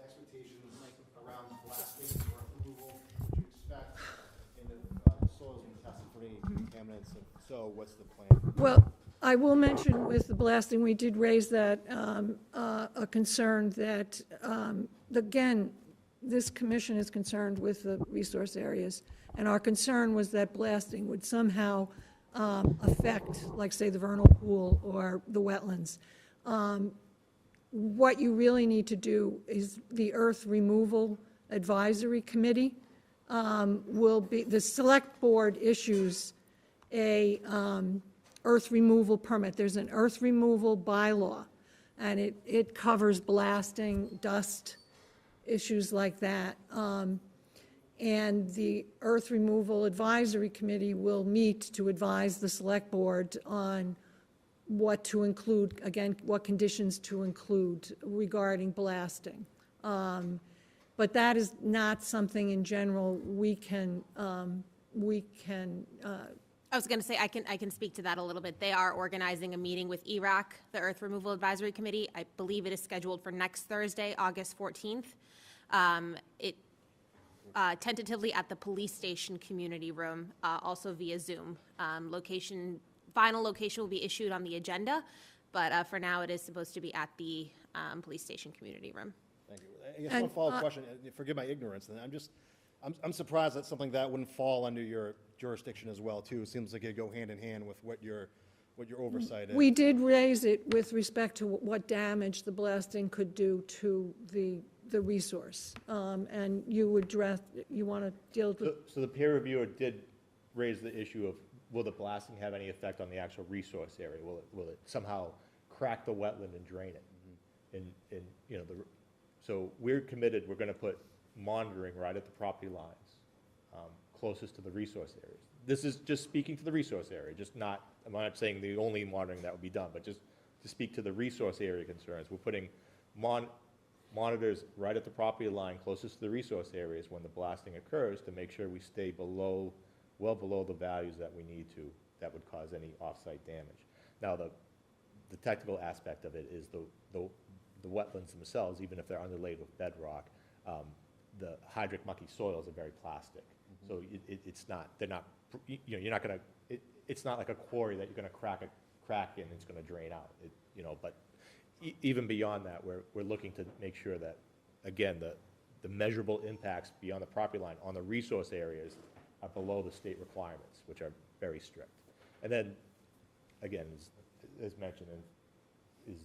[SPEAKER 11] expectations around blasting or removal. What you expect, and if the soil's been tested for any contaminants. If so, what's the plan?
[SPEAKER 1] Well, I will mention with the blasting, we did raise that, a concern that, again, this commission is concerned with the resource areas, and our concern was that blasting would somehow affect, like, say, the vernal pool or the wetlands. What you really need to do is the Earth Removal Advisory Committee will be, the select board issues a earth removal permit. There's an earth removal bylaw, and it covers blasting, dust, issues like that. And the Earth Removal Advisory Committee will meet to advise the Select Board on what to include, again, what conditions to include regarding blasting. But that is not something in general we can
[SPEAKER 3] I was going to say, I can speak to that a little bit. They are organizing a meeting with ERAC, the Earth Removal Advisory Committee. I believe it is scheduled for next Thursday, August 14th. Tentatively at the police station community room, also via Zoom. Final location will be issued on the agenda, but for now it is supposed to be at the police station community room.
[SPEAKER 11] Thank you. I guess one follow-up question, forgive my ignorance, and I'm surprised that something that wouldn't fall under your jurisdiction as well, too. It seems like it'd go hand in hand with what your oversight is.
[SPEAKER 1] We did raise it with respect to what damage the blasting could do to the resource. And you want to deal with...
[SPEAKER 2] So the peer reviewer did raise the issue of, will the blasting have any effect on the actual resource area? Will it somehow crack the wetland and drain it? And you know, so we're committed, we're going to put monitoring right at the property lines, closest to the resource areas. This is just speaking to the resource area, just not, I'm not saying the only monitoring that would be done, but just to speak to the resource area concerns. We're putting monitors right at the property line closest to the resource areas when the blasting occurs to make sure we stay well below the values that we need to, that would cause any off-site damage. Now, the technical aspect of it is the wetlands themselves, even if they're underlaid with bedrock, the hydric mucky soils are very plastic. So it's not, they're not, you know, you're not going to, it's not like a quarry that you're going to crack and it's going to drain out. You know, but even beyond that, we're looking to make sure that, again, the measurable impacts beyond the property line on the resource areas are below the state requirements, which are very strict. And then, again, as mentioned, is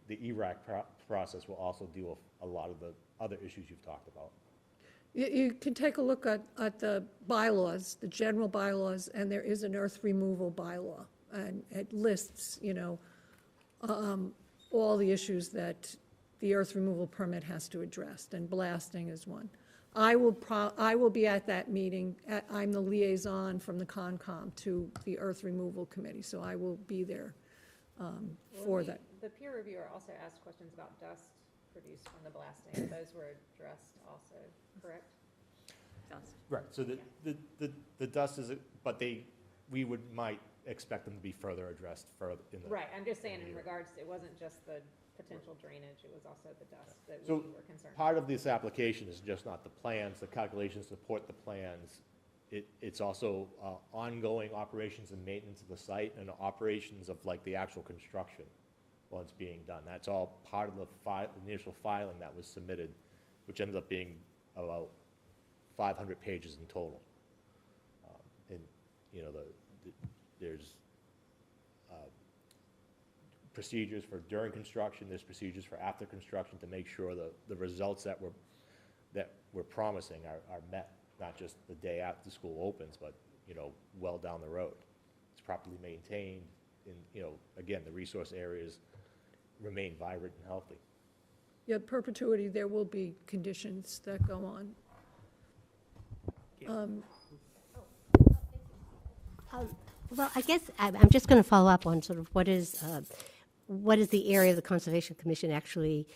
[SPEAKER 2] the ERAC process will also deal with a lot of the other issues you've talked about.
[SPEAKER 1] You can take a look at the bylaws, the general bylaws, and there is an earth removal bylaw. And it lists, you know, all the issues that the earth removal permit has to address, and blasting is one. I will be at that meeting. I'm the liaison from the Concom to the Earth Removal Committee, so I will be there for that.
[SPEAKER 9] The peer reviewer also asked questions about dust produced from the blasting. Those were addressed also, correct?
[SPEAKER 5] Dust.
[SPEAKER 2] Right, so the dust is, but we might expect them to be further addressed further in the.
[SPEAKER 9] Right, I'm just saying in regards, it wasn't just the potential drainage, it was also the dust that we
[SPEAKER 2] So
[SPEAKER 9] were concerned about.
[SPEAKER 2] part of this application is just not the plans, the calculations support the plans. It's also ongoing operations and maintenance of the site and operations of like the actual construction while it's being done. That's all part of the initial filing that was submitted, which ended up being about 500 pages in total. And, you know, there's procedures for during construction, there's procedures for after construction to make sure the results that we're promising are met not just the day after school opens, but, you know, well down the road. It's properly maintained, and, you know, again, the resource areas remain vibrant and healthy.
[SPEAKER 1] Yeah, perpetuity, there will be conditions that go on.
[SPEAKER 12] Well, I guess I'm just going to follow up on sort of what is the area the Conservation Commission actually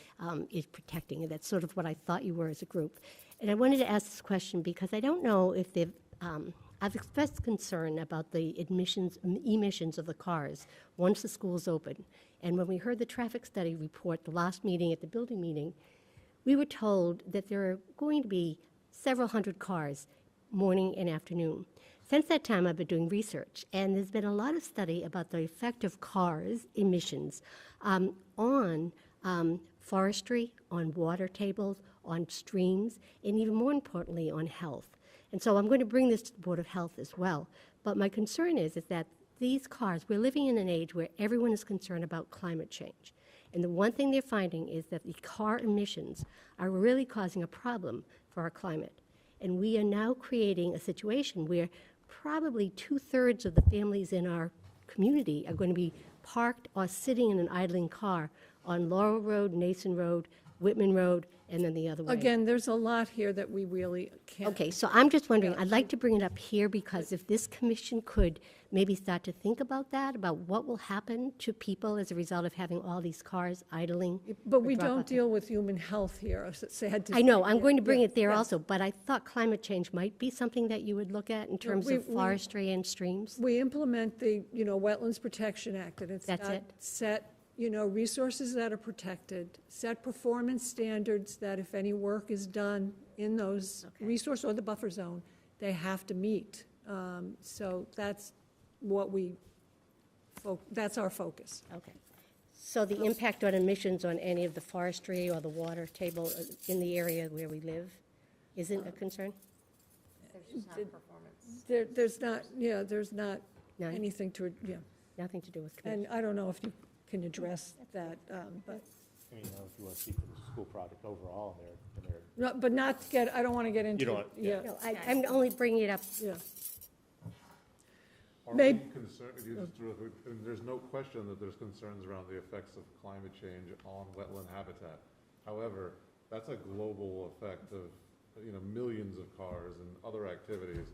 [SPEAKER 12] is protecting, and that's sort of what I thought you were as a group. And I wanted to ask this question because I don't know if they've, I've expressed concern about the emissions of the cars once the school's open. And when we heard the traffic study report, the last meeting at the building meeting, we were told that there are going to be several hundred cars morning and afternoon. Since that time, I've been doing research, and there's been a lot of study about the effect of cars' emissions on forestry, on water tables, on streams, and even more importantly, on health. And so I'm going to bring this to the Board of Health as well. But my concern is that these cars, we're living in an age where everyone is concerned about climate change. And the one thing they're finding is that the car emissions are really causing a problem for our climate. And we are now creating a situation where probably 2/3 of the families in our community are going to be parked or sitting in an idling car on Laurel Road, Nason Road, Whitman Road, and then the other way.
[SPEAKER 1] Again, there's a lot here that we really can't.
[SPEAKER 12] Okay, so I'm just wondering, I'd like to bring it up here because if this commission could maybe start to think about that, about what will happen to people as a result of having all these cars idling.
[SPEAKER 1] But we
[SPEAKER 12] or drop
[SPEAKER 1] don't
[SPEAKER 12] off-
[SPEAKER 1] deal with human health here, sad to
[SPEAKER 12] I know,
[SPEAKER 1] say.
[SPEAKER 12] I'm going to bring
[SPEAKER 1] Yeah,
[SPEAKER 12] it there
[SPEAKER 1] yeah.
[SPEAKER 12] also, but I thought climate change might be something that you would look at in terms
[SPEAKER 1] we-
[SPEAKER 12] of forestry and streams.
[SPEAKER 1] We implement the, Wetlands Protection Act, and it's
[SPEAKER 12] That's
[SPEAKER 1] got
[SPEAKER 12] it?
[SPEAKER 1] set, resources that are protected, set performance standards that if any work is done in those resource or the buffer zone, they have to meet. So that's what that's our focus.
[SPEAKER 12] Okay. So the impact on emissions on any of the forestry or the water table in the area where we live isn't a concern?
[SPEAKER 9] There's just not performance.
[SPEAKER 1] There's not
[SPEAKER 12] None?
[SPEAKER 1] anything to,
[SPEAKER 12] Nothing to do with commission?
[SPEAKER 1] and I don't know if you can address that, but.
[SPEAKER 2] I mean, if you want to speak to the school project overall, and they're
[SPEAKER 1] No, but not get, I don't want to get into.
[SPEAKER 2] don't- yeah.
[SPEAKER 12] No, I'm only bringing it up.
[SPEAKER 1] Yeah.
[SPEAKER 6] Are
[SPEAKER 1] May-
[SPEAKER 6] we concerned, if you just real quick, I mean, there's no question that there's concerns around the effects of climate change on wetland habitat. However, that's a global effect of, millions of cars and other activities.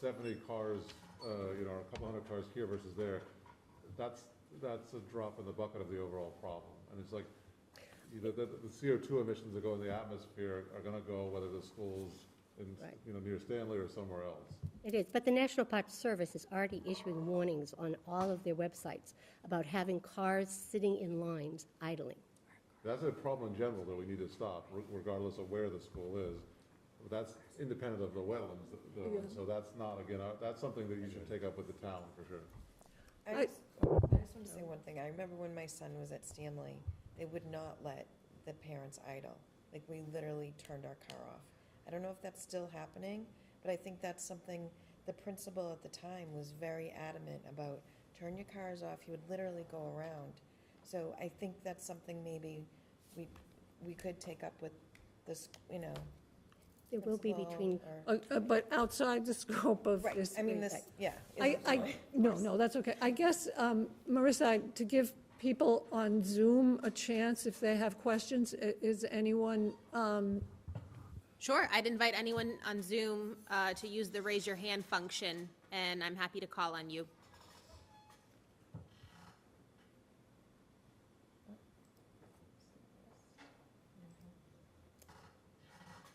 [SPEAKER 6] 70 cars, a couple hundred cars here versus there, that's a drop in the bucket of the overall problem. And it's like, the CO2 emissions that go in the atmosphere are gonna go whether the school's in,
[SPEAKER 12] Right.
[SPEAKER 6] Near Stanley or somewhere else.
[SPEAKER 12] It is, but the National Park Service is already issuing warnings on all of their websites about having cars sitting in lines idling.
[SPEAKER 6] That's a problem in general that we need to stop, regardless of where the school is. That's independent of the wetlands, so that's not, again, that's something that you should take up with the town, for sure.
[SPEAKER 1] I-
[SPEAKER 13] I just want to say one thing. I remember when my son was at Stanley, they would not let the parents idle. Like, we literally turned our car off. I don't know if that's still happening, but I think that's something, the principal at the time was very adamant about, turn your cars off. He would literally go around. So I think that's something maybe we could take up with this,
[SPEAKER 12] There will be
[SPEAKER 13] principal
[SPEAKER 12] between,
[SPEAKER 13] or-
[SPEAKER 1] But outside the scope of
[SPEAKER 13] Right,
[SPEAKER 1] this.
[SPEAKER 13] I mean, this, yeah.
[SPEAKER 1] No, that's okay. I guess, Marissa, to give people on Zoom a chance if they have questions, is anyone,
[SPEAKER 3] Sure, I'd invite anyone on Zoom to use the raise your hand function, and I'm happy to call on you.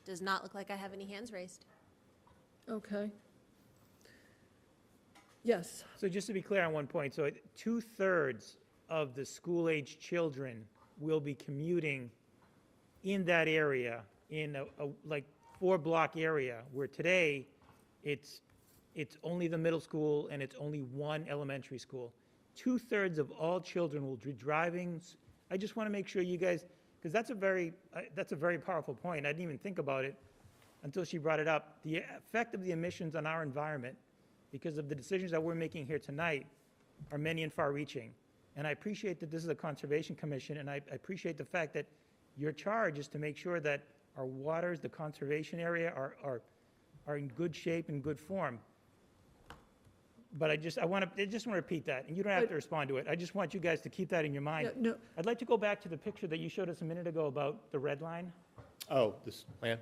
[SPEAKER 3] Does not look like I have any hands raised.
[SPEAKER 1] okay. Yes,
[SPEAKER 7] So just to be clear on one point, so 2/3 of the school-age children will be commuting in that area, in a like 4-block area, where today it's only the middle school and it's only one elementary school. 2/3 of all children will be driving. I just want to make sure you guys, because that's a very powerful point. I didn't even think about it until she brought it up. The effect of the emissions on our environment, because of the decisions that we're making here tonight, are many and far-reaching. And I appreciate that this is a Conservation Commission, and I appreciate the fact that your charge is to make sure that our waters, the conservation area, are are in good shape and good form. But I just want to repeat that, and you don't have to respond to it. I just want you guys to keep that in your mind.
[SPEAKER 1] Yeah, no.
[SPEAKER 7] I'd like to go back to the picture that you showed us a minute ago about the red line.
[SPEAKER 2] Oh, this plan?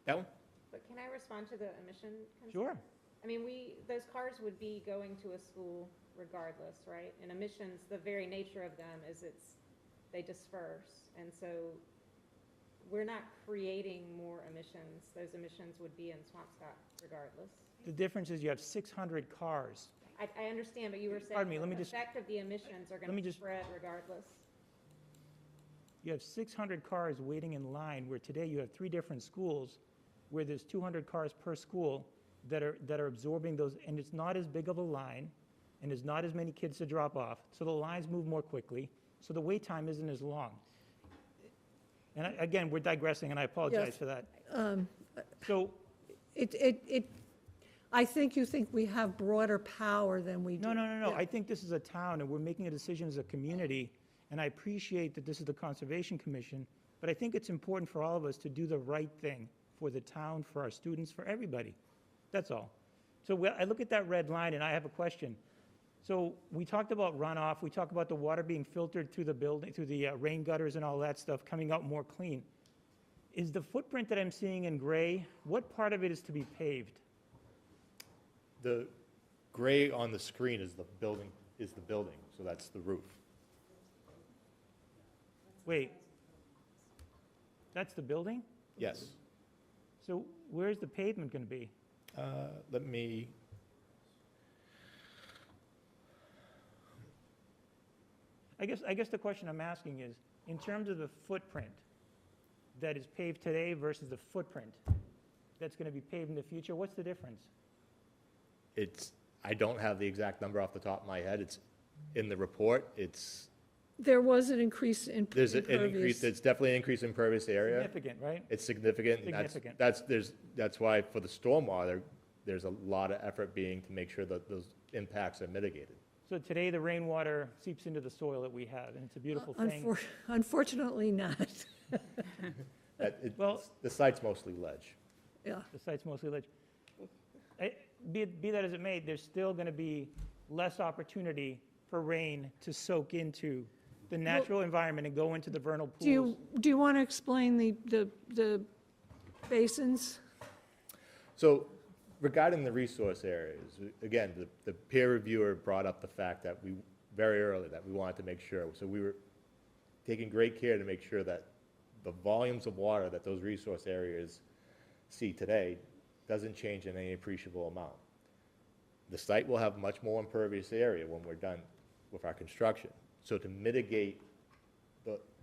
[SPEAKER 2] That one?
[SPEAKER 9] But can I respond to the emission concern?
[SPEAKER 7] Sure.
[SPEAKER 9] I mean, those cars would be going to a school regardless, right? And emissions, the very nature of them is they disperse. And so we're not creating more emissions. Those emissions would be in Swampscott regardless.
[SPEAKER 7] The difference is you have 600 cars.
[SPEAKER 9] I understand, but you were saying
[SPEAKER 7] Pardon me, let me
[SPEAKER 9] the
[SPEAKER 7] just-
[SPEAKER 9] effect of the emissions are
[SPEAKER 7] let
[SPEAKER 9] going
[SPEAKER 7] me
[SPEAKER 9] to
[SPEAKER 7] just-
[SPEAKER 9] spread regardless.
[SPEAKER 7] You have 600 cars waiting in line, where today you have 3 different schools where there's 200 cars per school that are absorbing those, and it's not as big of a line, and there's not as many kids to drop off, so the lines move more quickly, so the wait time isn't as long. And again, we're digressing, and I apologize
[SPEAKER 1] Yes.
[SPEAKER 7] for that. So,
[SPEAKER 1] I think you think we have broader power than we do.
[SPEAKER 7] no.
[SPEAKER 1] Yeah.
[SPEAKER 7] I think this is a town, and we're making a decision as a community, and I appreciate that this is the Conservation Commission, but I think it's important for all of us to do the right thing for the town, for our students, for everybody. That's all. So I look at that red line, and I have a question. So we talked about runoff, we talked about the water being filtered through the building, through the rain gutters and all that stuff, coming out more clean. Is the footprint that I'm seeing in gray, what part of it is to be paved?
[SPEAKER 2] The gray on the screen is the building, so that's the roof.
[SPEAKER 7] Wait. That's the building?
[SPEAKER 2] Yes.
[SPEAKER 7] So where's the pavement going to be?
[SPEAKER 2] Let me,
[SPEAKER 7] I guess the question I'm asking is, in terms of the footprint that is paved today versus the footprint that's going to be paved in the future, what's the difference?
[SPEAKER 2] I don't have the exact number off the top of my head. It's in the report.
[SPEAKER 1] There was an increase in
[SPEAKER 2] There's an increase,
[SPEAKER 1] impervious.
[SPEAKER 2] there's definitely an increase in impervious area.
[SPEAKER 7] Significant, right?
[SPEAKER 2] It's significant. And
[SPEAKER 7] Significant.
[SPEAKER 2] That's why for the stormwater, there's a lot of effort being to make sure that those impacts are mitigated.
[SPEAKER 7] So today, the rainwater seeps into the soil that we have, and it's a beautiful thing.
[SPEAKER 1] Unfortunately not.
[SPEAKER 7] Well-
[SPEAKER 2] The site's mostly ledge.
[SPEAKER 1] Yeah.
[SPEAKER 7] The site's mostly ledge. Be that as it may, there's still going to be less opportunity for rain to soak into the natural environment and go into the vernal pools.
[SPEAKER 1] Do you want to explain the basins?
[SPEAKER 2] So regarding the resource areas, again, the peer reviewer brought up the fact that very early, that we wanted to make sure, so we were taking great care to make sure that the volumes of water that those resource areas see today doesn't change in any appreciable amount. The site will have much more impervious area when we're done with our construction. So to mitigate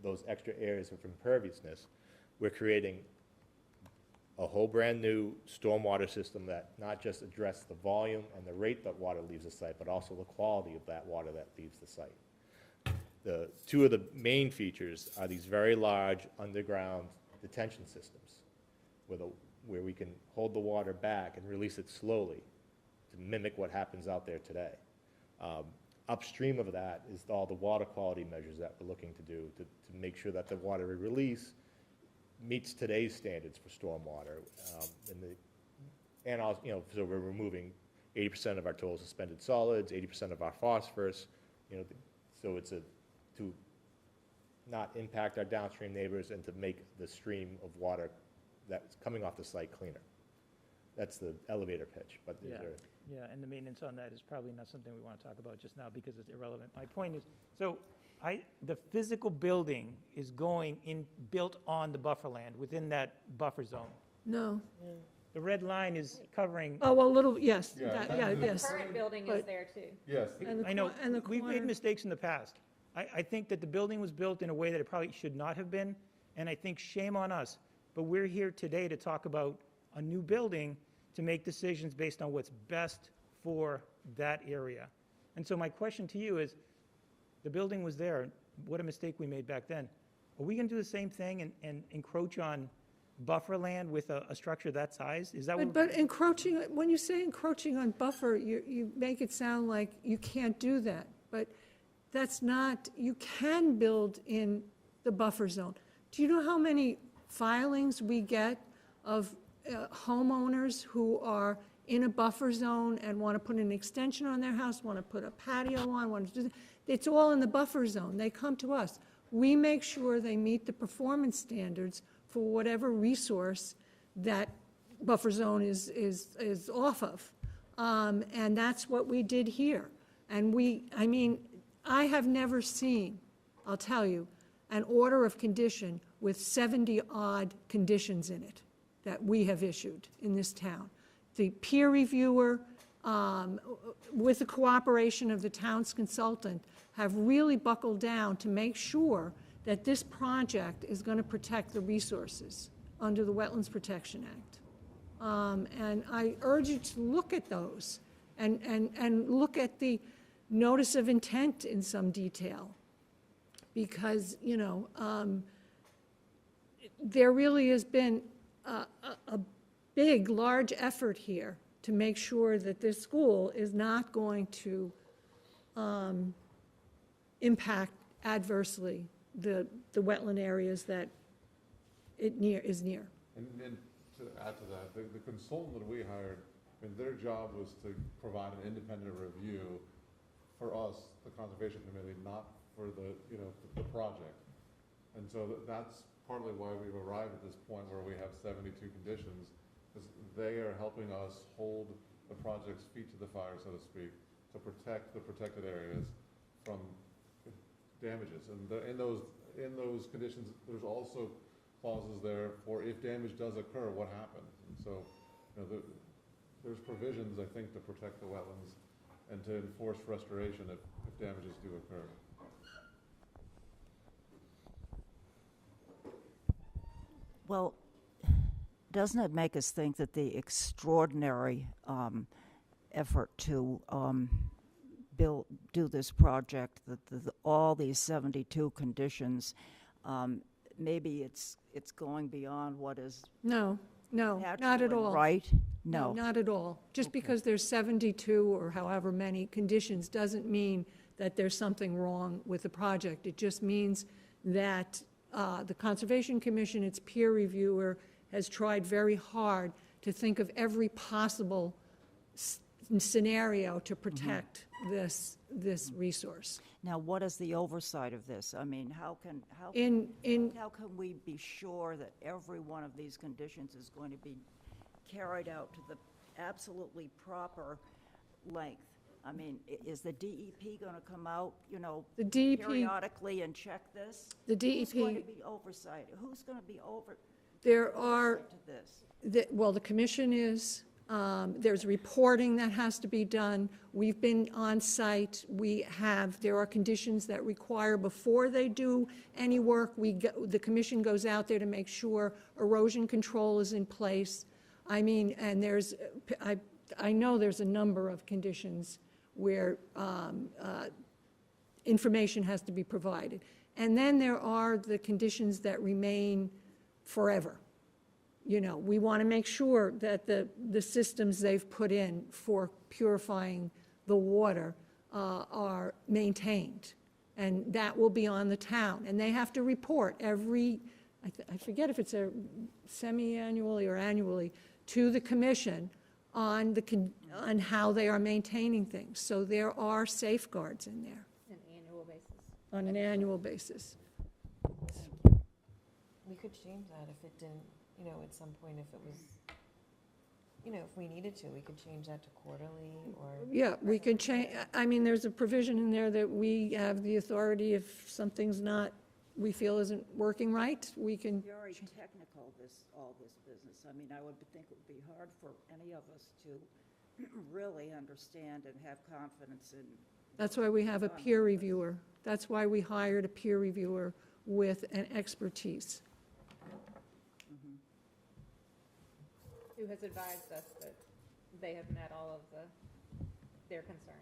[SPEAKER 2] those extra areas of imperviousness, we're creating a whole brand-new stormwater system that not just addresses the volume and the rate that water leaves the site, but also the quality of that water that leaves the site. The two of the main features are these very large underground detention systems where we can hold the water back and release it slowly to mimic what happens out there today. Upstream of that is all the water quality measures that we're looking to do to make sure that the water we release meets today's standards for stormwater. And also, so we're removing 80% of our total suspended solids, 80% of our phosphorus, so it's to not impact our downstream neighbors and to make the stream of water that's coming off the site cleaner. That's the elevator pitch, but
[SPEAKER 7] Yeah, and the maintenance on that is probably not something we want to talk about just now because it's irrelevant. My point is, so the physical building is built on the buffer land, within that buffer zone.
[SPEAKER 1] No.
[SPEAKER 7] The red line is covering,
[SPEAKER 1] Oh, a little, yes,
[SPEAKER 6] Yeah.
[SPEAKER 1] yes.
[SPEAKER 9] Current building is
[SPEAKER 1] But-
[SPEAKER 9] there too.
[SPEAKER 6] Yes.
[SPEAKER 1] And the
[SPEAKER 7] I know,
[SPEAKER 1] and the
[SPEAKER 7] we've made
[SPEAKER 1] corner-
[SPEAKER 7] mistakes in the past. I think that the building was built in a way that it probably should not have been, and I think shame on us. But we're here today to talk about a new building, to make decisions based on what's best for that area. And so my question to you is, the building was there, what a mistake we made back then. Are we going to do the same thing and encroach on buffer land with a structure that size? Is that what?
[SPEAKER 1] But encroaching, when you say encroaching on buffer, you make it sound like you can't do that. But that's not, you can build in the buffer zone. Do you know how many filings we get of homeowners who are in a buffer zone and want to put an extension on their house, want to put a patio on, want to do, it's all in the buffer zone. They come to us. We make sure they meet the performance standards for whatever resource that buffer zone is off of. And that's what we did here. And I mean, I have never seen, I'll tell you, an order of condition with 70-odd conditions in it that we have issued in this town. The peer reviewer, with the cooperation of the town's consultant, have really buckled down to make sure that this project is going to protect the resources under the Wetlands Protection Act. And I urge you to look at those and look at the notice of intent in some detail. Because, you know, there really has been a big, large effort here to make sure that this school is not going to impact adversely the wetland areas that it is near.
[SPEAKER 6] And to add to that, the consultant that we hired, I mean, their job was to provide an independent review for us, the Conservation Committee, not for the, you know, the project. And so that's partly why we've arrived at this point where we have 72 conditions, because they are helping us hold the project's feet to the fire, so to speak, to protect the protected areas from damages. And in those conditions, there's also clauses there for if damage does occur, what happens. And so, you know, there's provisions, I think, to protect the wetlands and to enforce restoration if damages do occur.
[SPEAKER 4] Well, doesn't it make us think that the extraordinary effort to do this project, that all these 72 conditions, maybe it's going beyond what is
[SPEAKER 1] No, not at all.
[SPEAKER 4] right? No.
[SPEAKER 1] Not at all. Just because there's 72 or however many conditions doesn't mean that there's something wrong with the project. It just means that the Conservation Commission, its peer reviewer, has tried very hard to think of every possible scenario to protect this resource.
[SPEAKER 4] Now, what is the oversight of this? I mean, how can we be sure that every one of these conditions is going to be carried out to the absolutely proper length? I mean, is the DEP going to come out, you know,
[SPEAKER 1] The DEP
[SPEAKER 4] periodically and check this?
[SPEAKER 1] The DEP
[SPEAKER 4] Who's going to be oversight? Who's going to be
[SPEAKER 1] There are,
[SPEAKER 4] oversight to this?
[SPEAKER 1] well, the commission is, there's reporting that has to be done. We've been on site. There are conditions that require before they do any work, the commission goes out there to make sure erosion control is in place. I mean, and I know there's a number of conditions where information has to be provided. And then there are the conditions that remain forever. You know, we want to make sure that the systems they've put in for purifying the water are maintained. And that will be on the town. And they have to report every, I forget if it's a semi-annually or annually, to the commission on how they are maintaining things. So there are safeguards in there.
[SPEAKER 9] An annual basis.
[SPEAKER 1] On an annual basis.
[SPEAKER 13] We could change that if it didn't, you know, at some point if it was, you know, if we needed to, we could change that to quarterly or.
[SPEAKER 1] Yeah, we could change, I mean, there's a provision in there that we have the authority if something's not, we feel isn't working right, we can.
[SPEAKER 4] Very technical, all this business. I mean, I would think it would be hard for any of us to really understand and have confidence in.
[SPEAKER 1] That's why we have a peer reviewer. That's why we hired a peer reviewer with an expertise.
[SPEAKER 9] Who has advised us that they have met all of their concerns.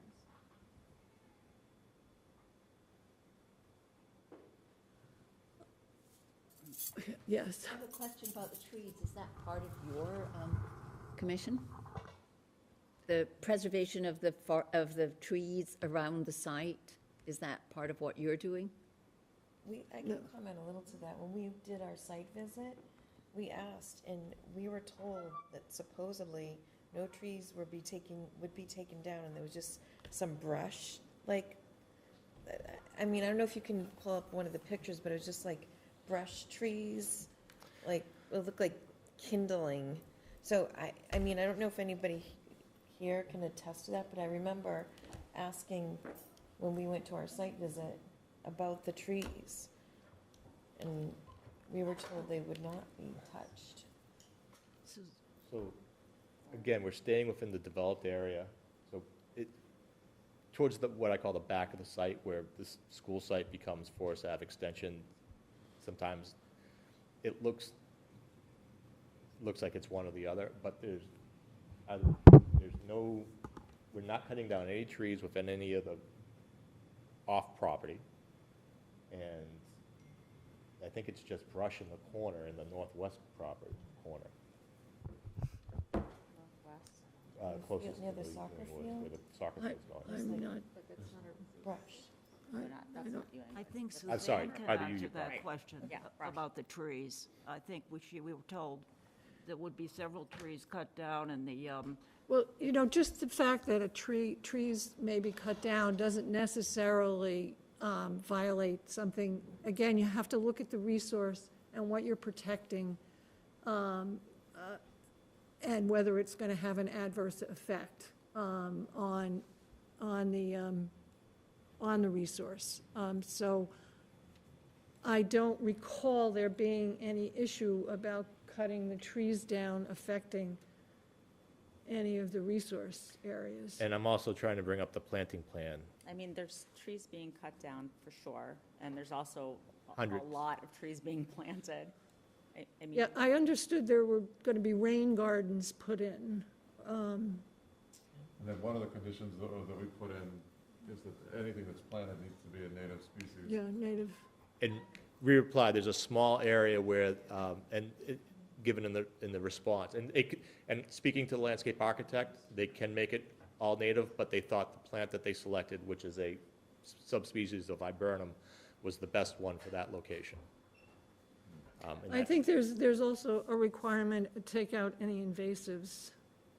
[SPEAKER 1] Yes.
[SPEAKER 14] I have a question about the trees. Is that part of your commission? The preservation of the trees around the site, is that part of what you're doing?
[SPEAKER 13] I can comment a little to that. When we did our site visit, we asked, and we were told that supposedly no trees would be taken down, and there was just some brush, like, I mean, I don't know if you can pull up one of the pictures, but it was just like brush trees, like, it looked like kindling. So I mean, I don't know if anybody here can attest to that, but I remember asking when we went to our site visit about the trees, and we were told they would not be touched.
[SPEAKER 2] So, again, we're staying within the developed area, so towards what I call the back of the site, where this school site becomes Forest Ave extension, sometimes it looks like it's one or the other, but there's no, we're not cutting down any trees within any of the off-property, and I think it's just brush in the corner, in the northwest property corner. Closest
[SPEAKER 13] Near
[SPEAKER 2] to
[SPEAKER 13] the
[SPEAKER 2] the
[SPEAKER 13] soccer
[SPEAKER 2] where
[SPEAKER 13] field?
[SPEAKER 2] the soccer field's going.
[SPEAKER 1] I'm not,
[SPEAKER 13] Brush.
[SPEAKER 4] I think
[SPEAKER 2] I'm sorry,
[SPEAKER 4] Suzanne can
[SPEAKER 2] either you
[SPEAKER 4] answer
[SPEAKER 2] or
[SPEAKER 4] that
[SPEAKER 5] Right.
[SPEAKER 4] question
[SPEAKER 5] Yeah, brush.
[SPEAKER 4] about the trees. I think we were told there would be several trees cut down and the,
[SPEAKER 1] well, you know, just the fact that trees may be cut down doesn't necessarily violate something. Again, you have to look at the resource and what you're protecting, and whether it's going to have an adverse effect on the resource. So I don't recall there being any issue about cutting the trees down affecting any of the resource areas.
[SPEAKER 2] And I'm also trying to bring up the planting plan.
[SPEAKER 5] I mean, there's trees being cut down for sure, and there's also a
[SPEAKER 2] Hundreds.
[SPEAKER 5] lot of trees being planted. I mean,
[SPEAKER 1] Yeah, I understood there were going to be rain gardens put in.
[SPEAKER 6] And then one of the conditions that we put in is that anything that's planted needs to be a native species.
[SPEAKER 1] Yeah, native.
[SPEAKER 2] And we replied, there's a small area where, given in the response, and speaking to the landscape architect, they can make it all native, but they thought the plant that they selected, which is a subspecies of viburnum, was the best one for that location. And
[SPEAKER 1] I think there's also a requirement to take out any invasives.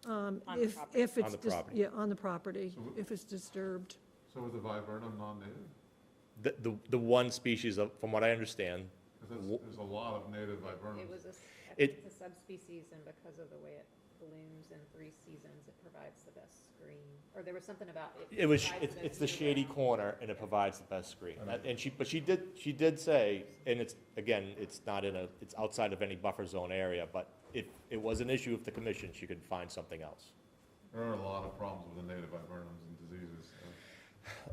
[SPEAKER 5] the
[SPEAKER 1] If
[SPEAKER 5] property.
[SPEAKER 1] it's,
[SPEAKER 2] On the property.
[SPEAKER 1] yeah, on the property, if it's disturbed.
[SPEAKER 6] So is the viburnum non-native?
[SPEAKER 2] the one species of, from what I understand,
[SPEAKER 6] Because there's a lot of native viburnums.
[SPEAKER 9] It was
[SPEAKER 2] It-
[SPEAKER 9] it's a subspecies, and because of the way it blooms in 3 seasons, it provides the best screen. Or there was something about it.
[SPEAKER 2] it's the shady corner, and it provides the best screen. And she did say, and it's, again, it's not it's outside of any buffer zone area, but if it was an issue with the commission, she could find something else.
[SPEAKER 6] There are a lot of problems with the native viburnums and diseases.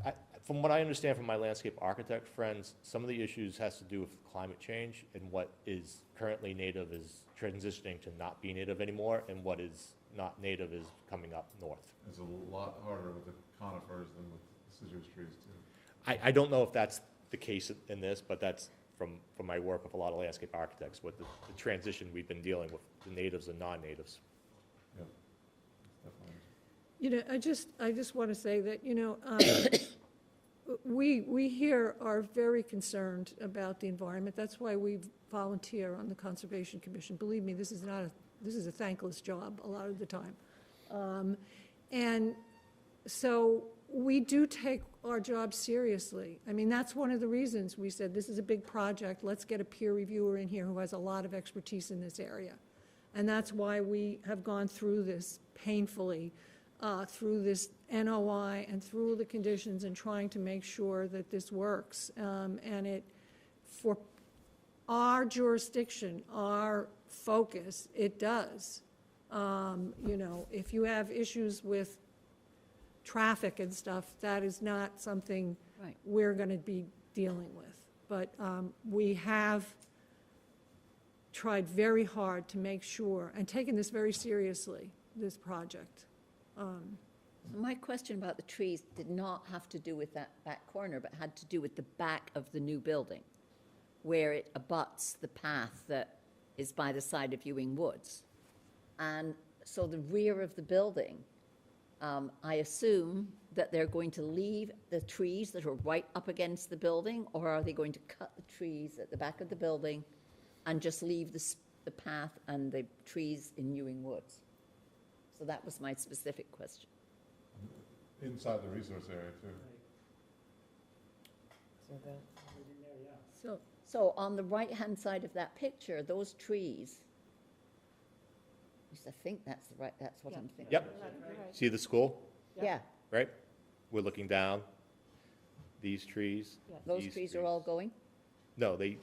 [SPEAKER 6] So.
[SPEAKER 2] From what I understand from my landscape architect friends, some of the issues has to do with climate change, and what is currently native is transitioning to not be native anymore, and what is not native is coming up north.
[SPEAKER 6] It's a lot harder with the conifers than with deciduous trees, too.
[SPEAKER 2] I don't know if that's the case in this, but that's from my work with a lot of landscape architects, with the transition we've been dealing with, the natives and non-natives.
[SPEAKER 6] Yeah, definitely.
[SPEAKER 1] You know, I just want to say that, you know, we here are very concerned about the environment. That's why we volunteer on the Conservation Commission. Believe me, this is a thankless job a lot of the time. And so we do take our job seriously. I mean, that's one of the reasons we said, this is a big project, let's get a peer reviewer in here who has a lot of expertise in this area. And that's why we have gone through this painfully, through this NOI and through the conditions, and trying to make sure that this works. And it, for our jurisdiction, our focus, it does. You know, if you have issues with traffic and stuff, that is not something
[SPEAKER 14] Right.
[SPEAKER 1] we're going to be dealing with. But we have tried very hard to make sure, and taken this very seriously, this project.
[SPEAKER 14] My question about the trees did not have to do with that back corner, but had to do with the back of the new building, where it abuts the path that is by the side of Ewing Woods. And so the rear of the building, I assume that they're going to leave the trees that are right up against the building, or are they going to cut the trees at the back of the building and just leave the path and the trees in Ewing Woods? So that was my specific question.
[SPEAKER 6] Inside the resource area too.
[SPEAKER 13] So that,
[SPEAKER 1] So,
[SPEAKER 14] So on the right-hand side of that picture, those trees, at least I think that's the right, that's what I'm thinking.
[SPEAKER 2] Yep. See the school,
[SPEAKER 14] Yeah,
[SPEAKER 2] right? We're looking down. These trees.
[SPEAKER 14] those
[SPEAKER 2] these
[SPEAKER 14] trees are all going?
[SPEAKER 2] No, they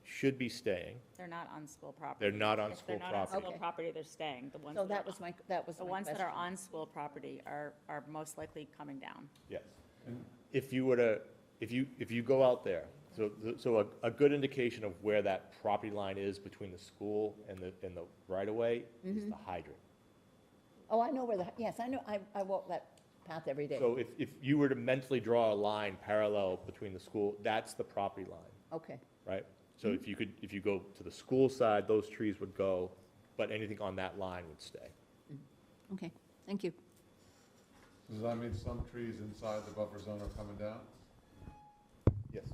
[SPEAKER 2] should be staying.
[SPEAKER 5] They're not on school property.
[SPEAKER 2] They're not on
[SPEAKER 5] If
[SPEAKER 2] school
[SPEAKER 5] they're not on
[SPEAKER 2] property.
[SPEAKER 5] school property, they're staying. The ones
[SPEAKER 14] So
[SPEAKER 5] that
[SPEAKER 14] that
[SPEAKER 5] are
[SPEAKER 14] was my, that was
[SPEAKER 5] The
[SPEAKER 14] my
[SPEAKER 5] ones that are
[SPEAKER 14] question.
[SPEAKER 5] on school property are most likely coming down.
[SPEAKER 2] Yes. If you were to, if you go out there, so a good indication of where that property line is between the school and the right-of-way is the hydrant.
[SPEAKER 14] Oh, I know where the, yes, I know, I walk that path every day.
[SPEAKER 2] So if you were to mentally draw a line parallel between the school, that's the property line,
[SPEAKER 14] Okay,
[SPEAKER 2] right? So if you go to the school side, those trees would go, but anything on that line would stay.
[SPEAKER 14] okay, thank you.
[SPEAKER 6] Does that mean some trees inside the buffer zone are coming down?
[SPEAKER 2] Yes.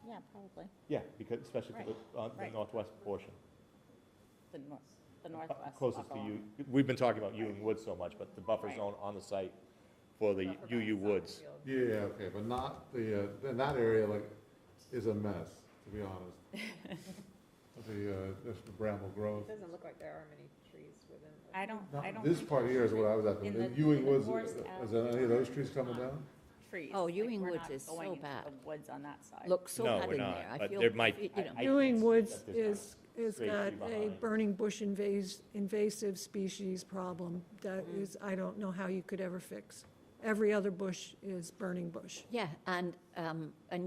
[SPEAKER 5] Yeah, probably.
[SPEAKER 2] Yeah, because, especially for the
[SPEAKER 5] right.
[SPEAKER 2] northwest portion.
[SPEAKER 5] The northwest.
[SPEAKER 2] Closest to
[SPEAKER 5] Buffalo.
[SPEAKER 2] you, we've been talking about Ewing Woods so much, but the buffer zone on the site for the UU Woods.
[SPEAKER 6] Yeah, okay, but not the, in that area, like, is a mess, to be honest. There's the bramble growth.
[SPEAKER 9] It doesn't look like there are many trees within.
[SPEAKER 5] I don't
[SPEAKER 6] This
[SPEAKER 5] think
[SPEAKER 6] part here is what I was at,
[SPEAKER 5] in
[SPEAKER 6] the
[SPEAKER 5] the-
[SPEAKER 6] Ewing
[SPEAKER 5] in the
[SPEAKER 6] Woods,
[SPEAKER 5] Forest
[SPEAKER 6] is there any of those trees coming down?
[SPEAKER 5] trees.
[SPEAKER 14] Oh,
[SPEAKER 5] Like,
[SPEAKER 14] Ewing
[SPEAKER 5] we're
[SPEAKER 14] Woods
[SPEAKER 5] not
[SPEAKER 14] is
[SPEAKER 5] going
[SPEAKER 14] so
[SPEAKER 5] into
[SPEAKER 14] bad.
[SPEAKER 5] the woods on that side.
[SPEAKER 14] Looks so
[SPEAKER 2] No,
[SPEAKER 14] bad
[SPEAKER 2] we're
[SPEAKER 14] in
[SPEAKER 2] not,
[SPEAKER 14] there. I
[SPEAKER 2] but
[SPEAKER 14] feel,
[SPEAKER 2] there might-
[SPEAKER 14] you know.
[SPEAKER 1] Ewing Woods
[SPEAKER 2] that there's
[SPEAKER 1] is
[SPEAKER 2] straight
[SPEAKER 1] got
[SPEAKER 2] tree
[SPEAKER 1] a
[SPEAKER 2] behind.
[SPEAKER 1] burning bush invasive species problem that is, I don't know how you could ever fix. Every other bush is burning bush.
[SPEAKER 14] Yeah, and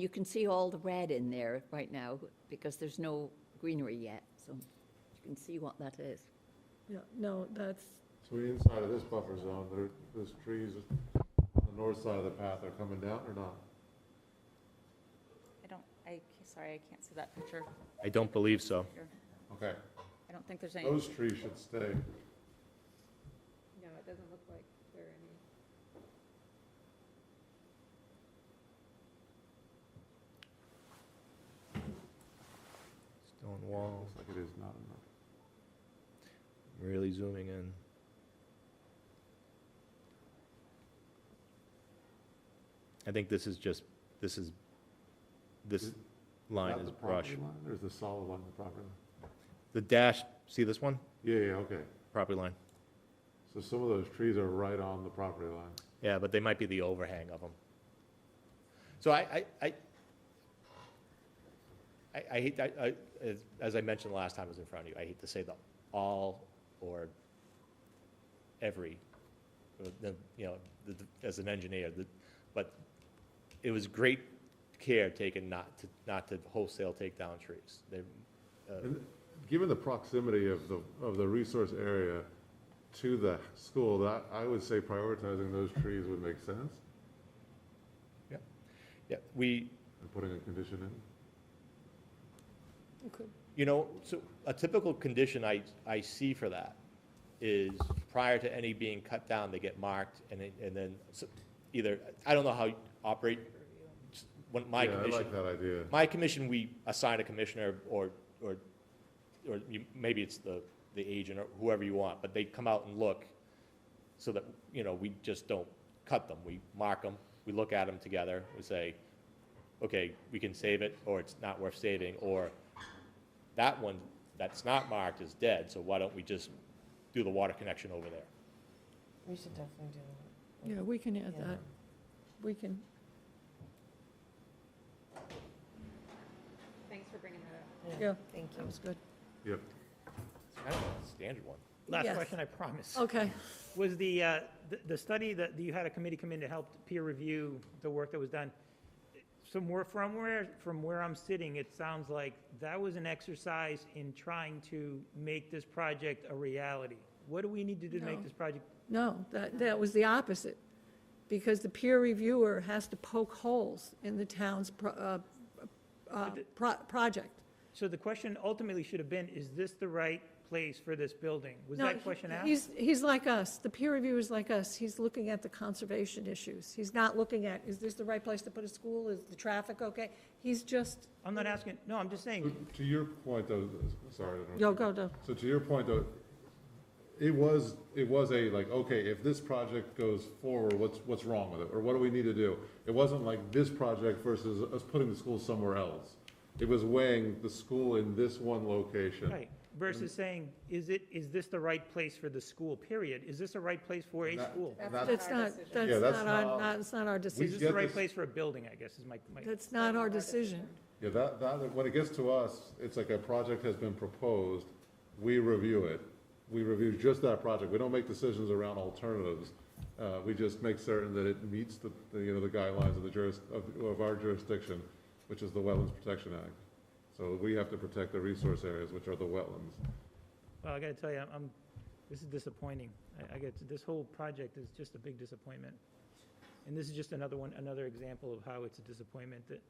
[SPEAKER 14] you can see all the red in there right now because there's no greenery yet, so you can see what that is.
[SPEAKER 1] Yeah, no, that's,
[SPEAKER 6] So inside of this buffer zone, those trees on the north side of the path are coming down or not?
[SPEAKER 5] Sorry, I can't see that picture
[SPEAKER 2] I don't believe so.
[SPEAKER 5] here.
[SPEAKER 6] Okay,
[SPEAKER 5] I don't think there's any.
[SPEAKER 6] those trees should stay.
[SPEAKER 9] No, it doesn't look like there are any.
[SPEAKER 2] Stone wall,
[SPEAKER 6] Looks like it is not enough.
[SPEAKER 2] really zooming in. I think this line
[SPEAKER 6] that
[SPEAKER 2] is
[SPEAKER 6] the property
[SPEAKER 2] brush.
[SPEAKER 6] line, or is the solid line the property line?
[SPEAKER 2] The dash, see this one?
[SPEAKER 6] Yeah, okay.
[SPEAKER 2] Property line.
[SPEAKER 6] So some of those trees are right on the property line.
[SPEAKER 2] Yeah, but they might be the overhang of them. So I hate, as I mentioned last time I was in front of you, I hate to say the all or every, as an engineer, but it was great care taken not to wholesale take down trees.
[SPEAKER 6] And given the proximity of the resource area to the school, that, I would say prioritizing those trees would make sense,
[SPEAKER 2] Yeah,
[SPEAKER 6] and putting a condition in.
[SPEAKER 2] so a typical condition I see for that is prior to any being cut down, they get marked, and then either, I don't know how you operate, when my
[SPEAKER 6] Yeah, I
[SPEAKER 2] commission.
[SPEAKER 6] like that idea.
[SPEAKER 2] My commission, we assign a commissioner, or maybe it's the agent, or whoever you want, but they come out and look, so that, we just don't cut them. We mark them, we look at them together, we say, okay, we can save it, or it's not worth saving, or that one that's not marked is dead, so why don't we just do the water connection over there?
[SPEAKER 13] we should definitely do that.
[SPEAKER 1] yeah, we can add
[SPEAKER 13] Yeah.
[SPEAKER 1] that. We can,
[SPEAKER 9] Thanks for bringing that up.
[SPEAKER 1] yeah,
[SPEAKER 13] Thank
[SPEAKER 1] that
[SPEAKER 13] you.
[SPEAKER 1] was good.
[SPEAKER 6] Yep.
[SPEAKER 2] It's kind of a standard one.
[SPEAKER 7] Last
[SPEAKER 1] Yes.
[SPEAKER 7] question, I promise.
[SPEAKER 1] Okay.
[SPEAKER 7] Was the study that you had a committee come in to help peer review the work that was done, from where I'm sitting, it sounds like that was an exercise in trying to make this project a reality. What do we need to do to make
[SPEAKER 1] No.
[SPEAKER 7] this project?
[SPEAKER 1] No, that was the opposite, because the peer reviewer has to poke holes in the town's project.
[SPEAKER 7] So the question ultimately should have been, is this the right place for this building? Was
[SPEAKER 1] No,
[SPEAKER 7] that question asked?
[SPEAKER 1] He's like us. The peer reviewer is like us. He's looking at the conservation issues. He's not looking at, is this the right place to put a school? Is the traffic okay? He's just,
[SPEAKER 7] I'm not asking, no, I'm just saying,
[SPEAKER 6] To your point, though, sorry. I don't
[SPEAKER 1] yo,
[SPEAKER 6] know.
[SPEAKER 1] go, go.
[SPEAKER 6] So to your point, though, it was a, like, okay, if this project goes forward, what's wrong with it? Or what do we need to do? It wasn't like this project versus us putting the school somewhere else. It was weighing the school in this one location.
[SPEAKER 7] right, versus saying, is this the right place for the school, period? Is this the right place for a
[SPEAKER 6] That-
[SPEAKER 7] school?
[SPEAKER 1] That's not,
[SPEAKER 6] Yeah, that's
[SPEAKER 1] that's not our
[SPEAKER 7] Is
[SPEAKER 1] decision.
[SPEAKER 7] this
[SPEAKER 6] get
[SPEAKER 7] the right
[SPEAKER 6] this-
[SPEAKER 7] place for a building, I guess, is my,
[SPEAKER 1] That's not our decision.
[SPEAKER 6] Yeah, when it gets to us, it's like a project has been proposed, we review it. We review just that project. We don't make decisions around alternatives. We just make certain that it meets the guidelines of our jurisdiction, which is the Wetlands Protection Act. So we have to protect the resource areas, which are the wetlands.
[SPEAKER 7] well, I gotta tell you, this is disappointing. This whole project is just a big disappointment. And this is just another example of how it's a disappointment that,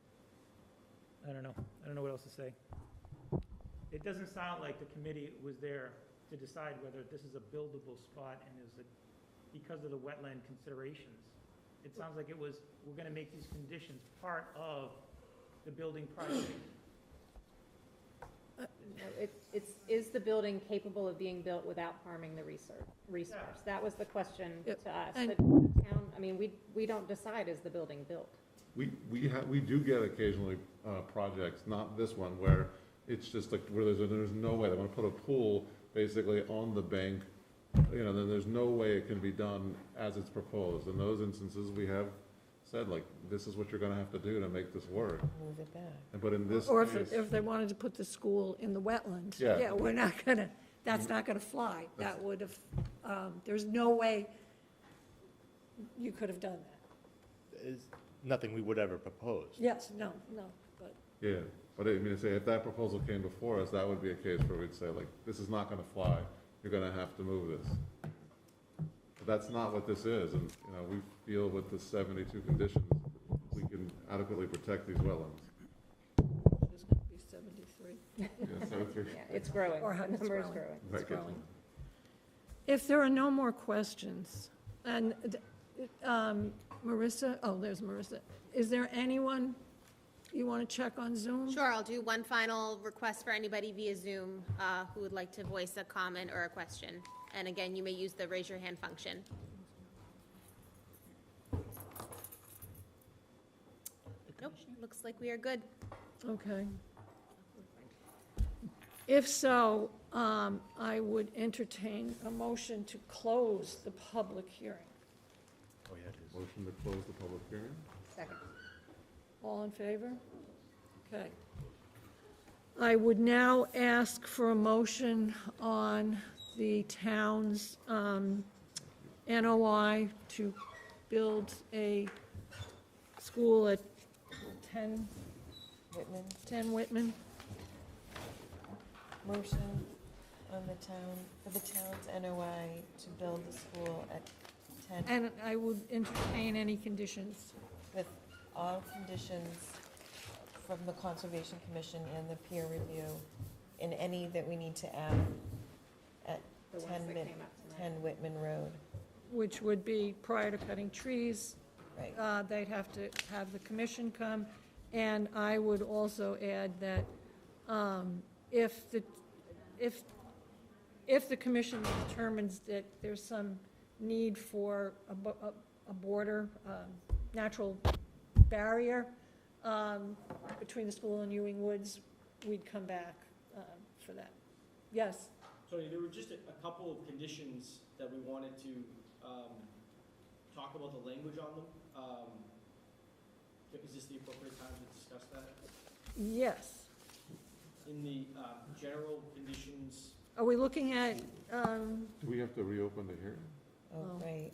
[SPEAKER 7] I don't know what else to say. It doesn't sound like the committee was there to decide whether this is a buildable spot and because of the wetland considerations. It sounds like it was, we're gonna make these conditions part of the building project.
[SPEAKER 9] Is the building capable of being built without harming the resource? That was the question
[SPEAKER 1] Yep.
[SPEAKER 9] to us.
[SPEAKER 1] And-
[SPEAKER 9] The town, I mean, we don't decide, is the building built?
[SPEAKER 6] We do get occasionally, projects, not this one, where it's just like, where there's no way, they wanna put a pool basically on the bank, then there's no way it can be done as it's proposed. In those instances, we have said, like, this is what you're gonna have to do to make this work.
[SPEAKER 13] Move it back.
[SPEAKER 6] But in this
[SPEAKER 1] Or
[SPEAKER 6] case,
[SPEAKER 1] if they wanted to put the school in the wetland,
[SPEAKER 6] Yeah.
[SPEAKER 1] yeah, we're not gonna, that's not gonna fly. That would have, there's no way you could have done that.
[SPEAKER 2] Is nothing we would ever propose.
[SPEAKER 1] Yes, no, but.
[SPEAKER 6] yeah, but I mean, say, if that proposal came before us, that would be a case where we'd say, like, this is not gonna fly, you're gonna have to move this. But that's not what this is, and, we feel with the 72 conditions, we can adequately protect these wetlands.
[SPEAKER 1] It's going to be 73.
[SPEAKER 6] Yeah, 73.
[SPEAKER 9] Yeah, it's growing.
[SPEAKER 1] Or
[SPEAKER 9] The
[SPEAKER 1] it's
[SPEAKER 9] number is
[SPEAKER 1] growing.
[SPEAKER 9] growing.
[SPEAKER 1] It's
[SPEAKER 6] Right, good.
[SPEAKER 1] growing. If there are no more questions, and Marissa, there's Marissa. Is there anyone you want to check on Zoom?
[SPEAKER 3] Sure, I'll do one final request for anybody via Zoom who would like to voice a comment or a question. And again, you may use the raise your hand function. Nope, looks like we are good.
[SPEAKER 1] Okay. If so, I would entertain a motion to close the public hearing.
[SPEAKER 2] Oh, yeah, it is.
[SPEAKER 6] Motion to close the public hearing?
[SPEAKER 9] Second.
[SPEAKER 1] All in favor? Okay. I would now ask for a motion on the town's NOI to build a school at 10
[SPEAKER 13] Whitman,
[SPEAKER 1] 10 Whitman.
[SPEAKER 13] motion on the town, for the town's NOI to build the school at 10,
[SPEAKER 1] And I would entertain any conditions.
[SPEAKER 13] with all conditions from the Conservation Commission and the peer review, and any that we need to add at
[SPEAKER 9] The ones
[SPEAKER 13] 10
[SPEAKER 9] that
[SPEAKER 13] Whit-
[SPEAKER 9] came up tonight.
[SPEAKER 13] 10 Whitman Road,
[SPEAKER 1] Which would be prior to cutting trees,
[SPEAKER 13] right.
[SPEAKER 1] they'd have to have the commission come. And I would also add that if the commission determines that there's some need for a border, natural barrier between the school and Ewing Woods, we'd come back for that. Yes?
[SPEAKER 15] So there were just a couple of conditions that we wanted to talk about the language on them. Is this the appropriate time to discuss that?
[SPEAKER 1] Yes.
[SPEAKER 15] In the general conditions,
[SPEAKER 1] Are we looking at,
[SPEAKER 6] Do we have to reopen the hearing?
[SPEAKER 13] Oh, right.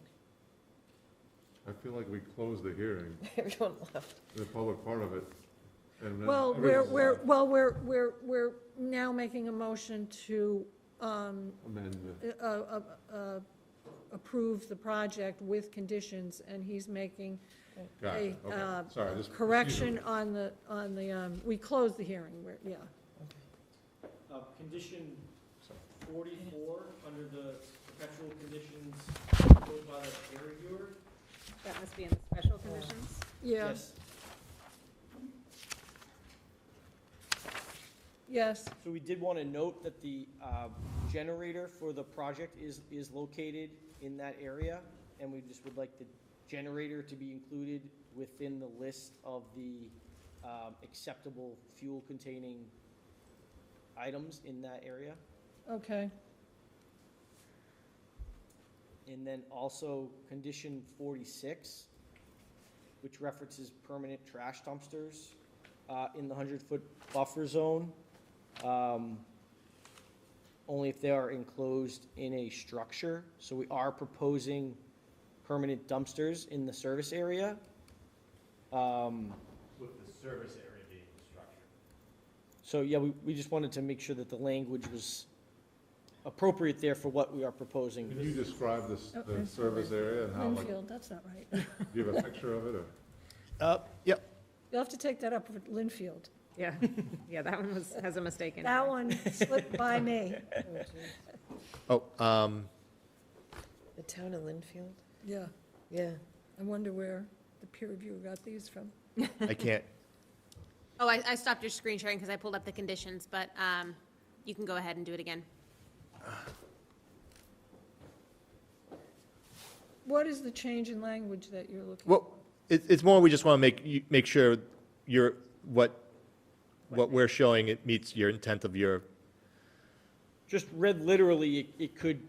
[SPEAKER 6] I feel like we closed the hearing,
[SPEAKER 13] Everyone left.
[SPEAKER 6] the public part of it. And then
[SPEAKER 1] well, we're now making a motion to
[SPEAKER 6] amend the,
[SPEAKER 1] approve the project with conditions, and he's making
[SPEAKER 6] got
[SPEAKER 1] a
[SPEAKER 6] it, okay, sorry, just.
[SPEAKER 1] correction on the, we closed the hearing, yeah.
[SPEAKER 15] condition 44, under the perpetual conditions proposed by the peer reviewer.
[SPEAKER 9] That must be in the special conditions.
[SPEAKER 1] Yeah,
[SPEAKER 15] Yes.
[SPEAKER 1] yes,
[SPEAKER 15] So we did want to note that the generator for the project is located in that area, and we just would like the generator to be included within the list of the acceptable fuel-containing items in that area.
[SPEAKER 1] okay.
[SPEAKER 15] And then also condition 46, which references permanent trash dumpsters in the 100-foot buffer zone, only if they are enclosed in a structure. So we are proposing permanent dumpsters in the service area.
[SPEAKER 2] With the service area being the structure.
[SPEAKER 15] So, yeah, we just wanted to make sure that the language was appropriate there for what we are proposing.
[SPEAKER 6] Can you describe this,
[SPEAKER 1] Oh,
[SPEAKER 6] the
[SPEAKER 1] I'm
[SPEAKER 6] service area and how, like,
[SPEAKER 1] Linfield, that's not right.
[SPEAKER 6] do you have a picture of it, or?
[SPEAKER 2] Yep.
[SPEAKER 1] You'll have to take that up with Linfield.
[SPEAKER 9] Yeah, yeah, that one has a mistake in it.
[SPEAKER 1] That one slipped by me.
[SPEAKER 2] Oh,
[SPEAKER 13] The town of Linfield?
[SPEAKER 1] Yeah,
[SPEAKER 13] Yeah.
[SPEAKER 1] I wonder where the peer reviewer got these from.
[SPEAKER 2] I can't,
[SPEAKER 3] Oh, I stopped your screen sharing because I pulled up the conditions, but you can go ahead and do it again.
[SPEAKER 1] What is the change in language that you're looking?
[SPEAKER 2] well, it's more, we just want to make sure what we're showing, it meets your intent of your,
[SPEAKER 15] Just read literally, it could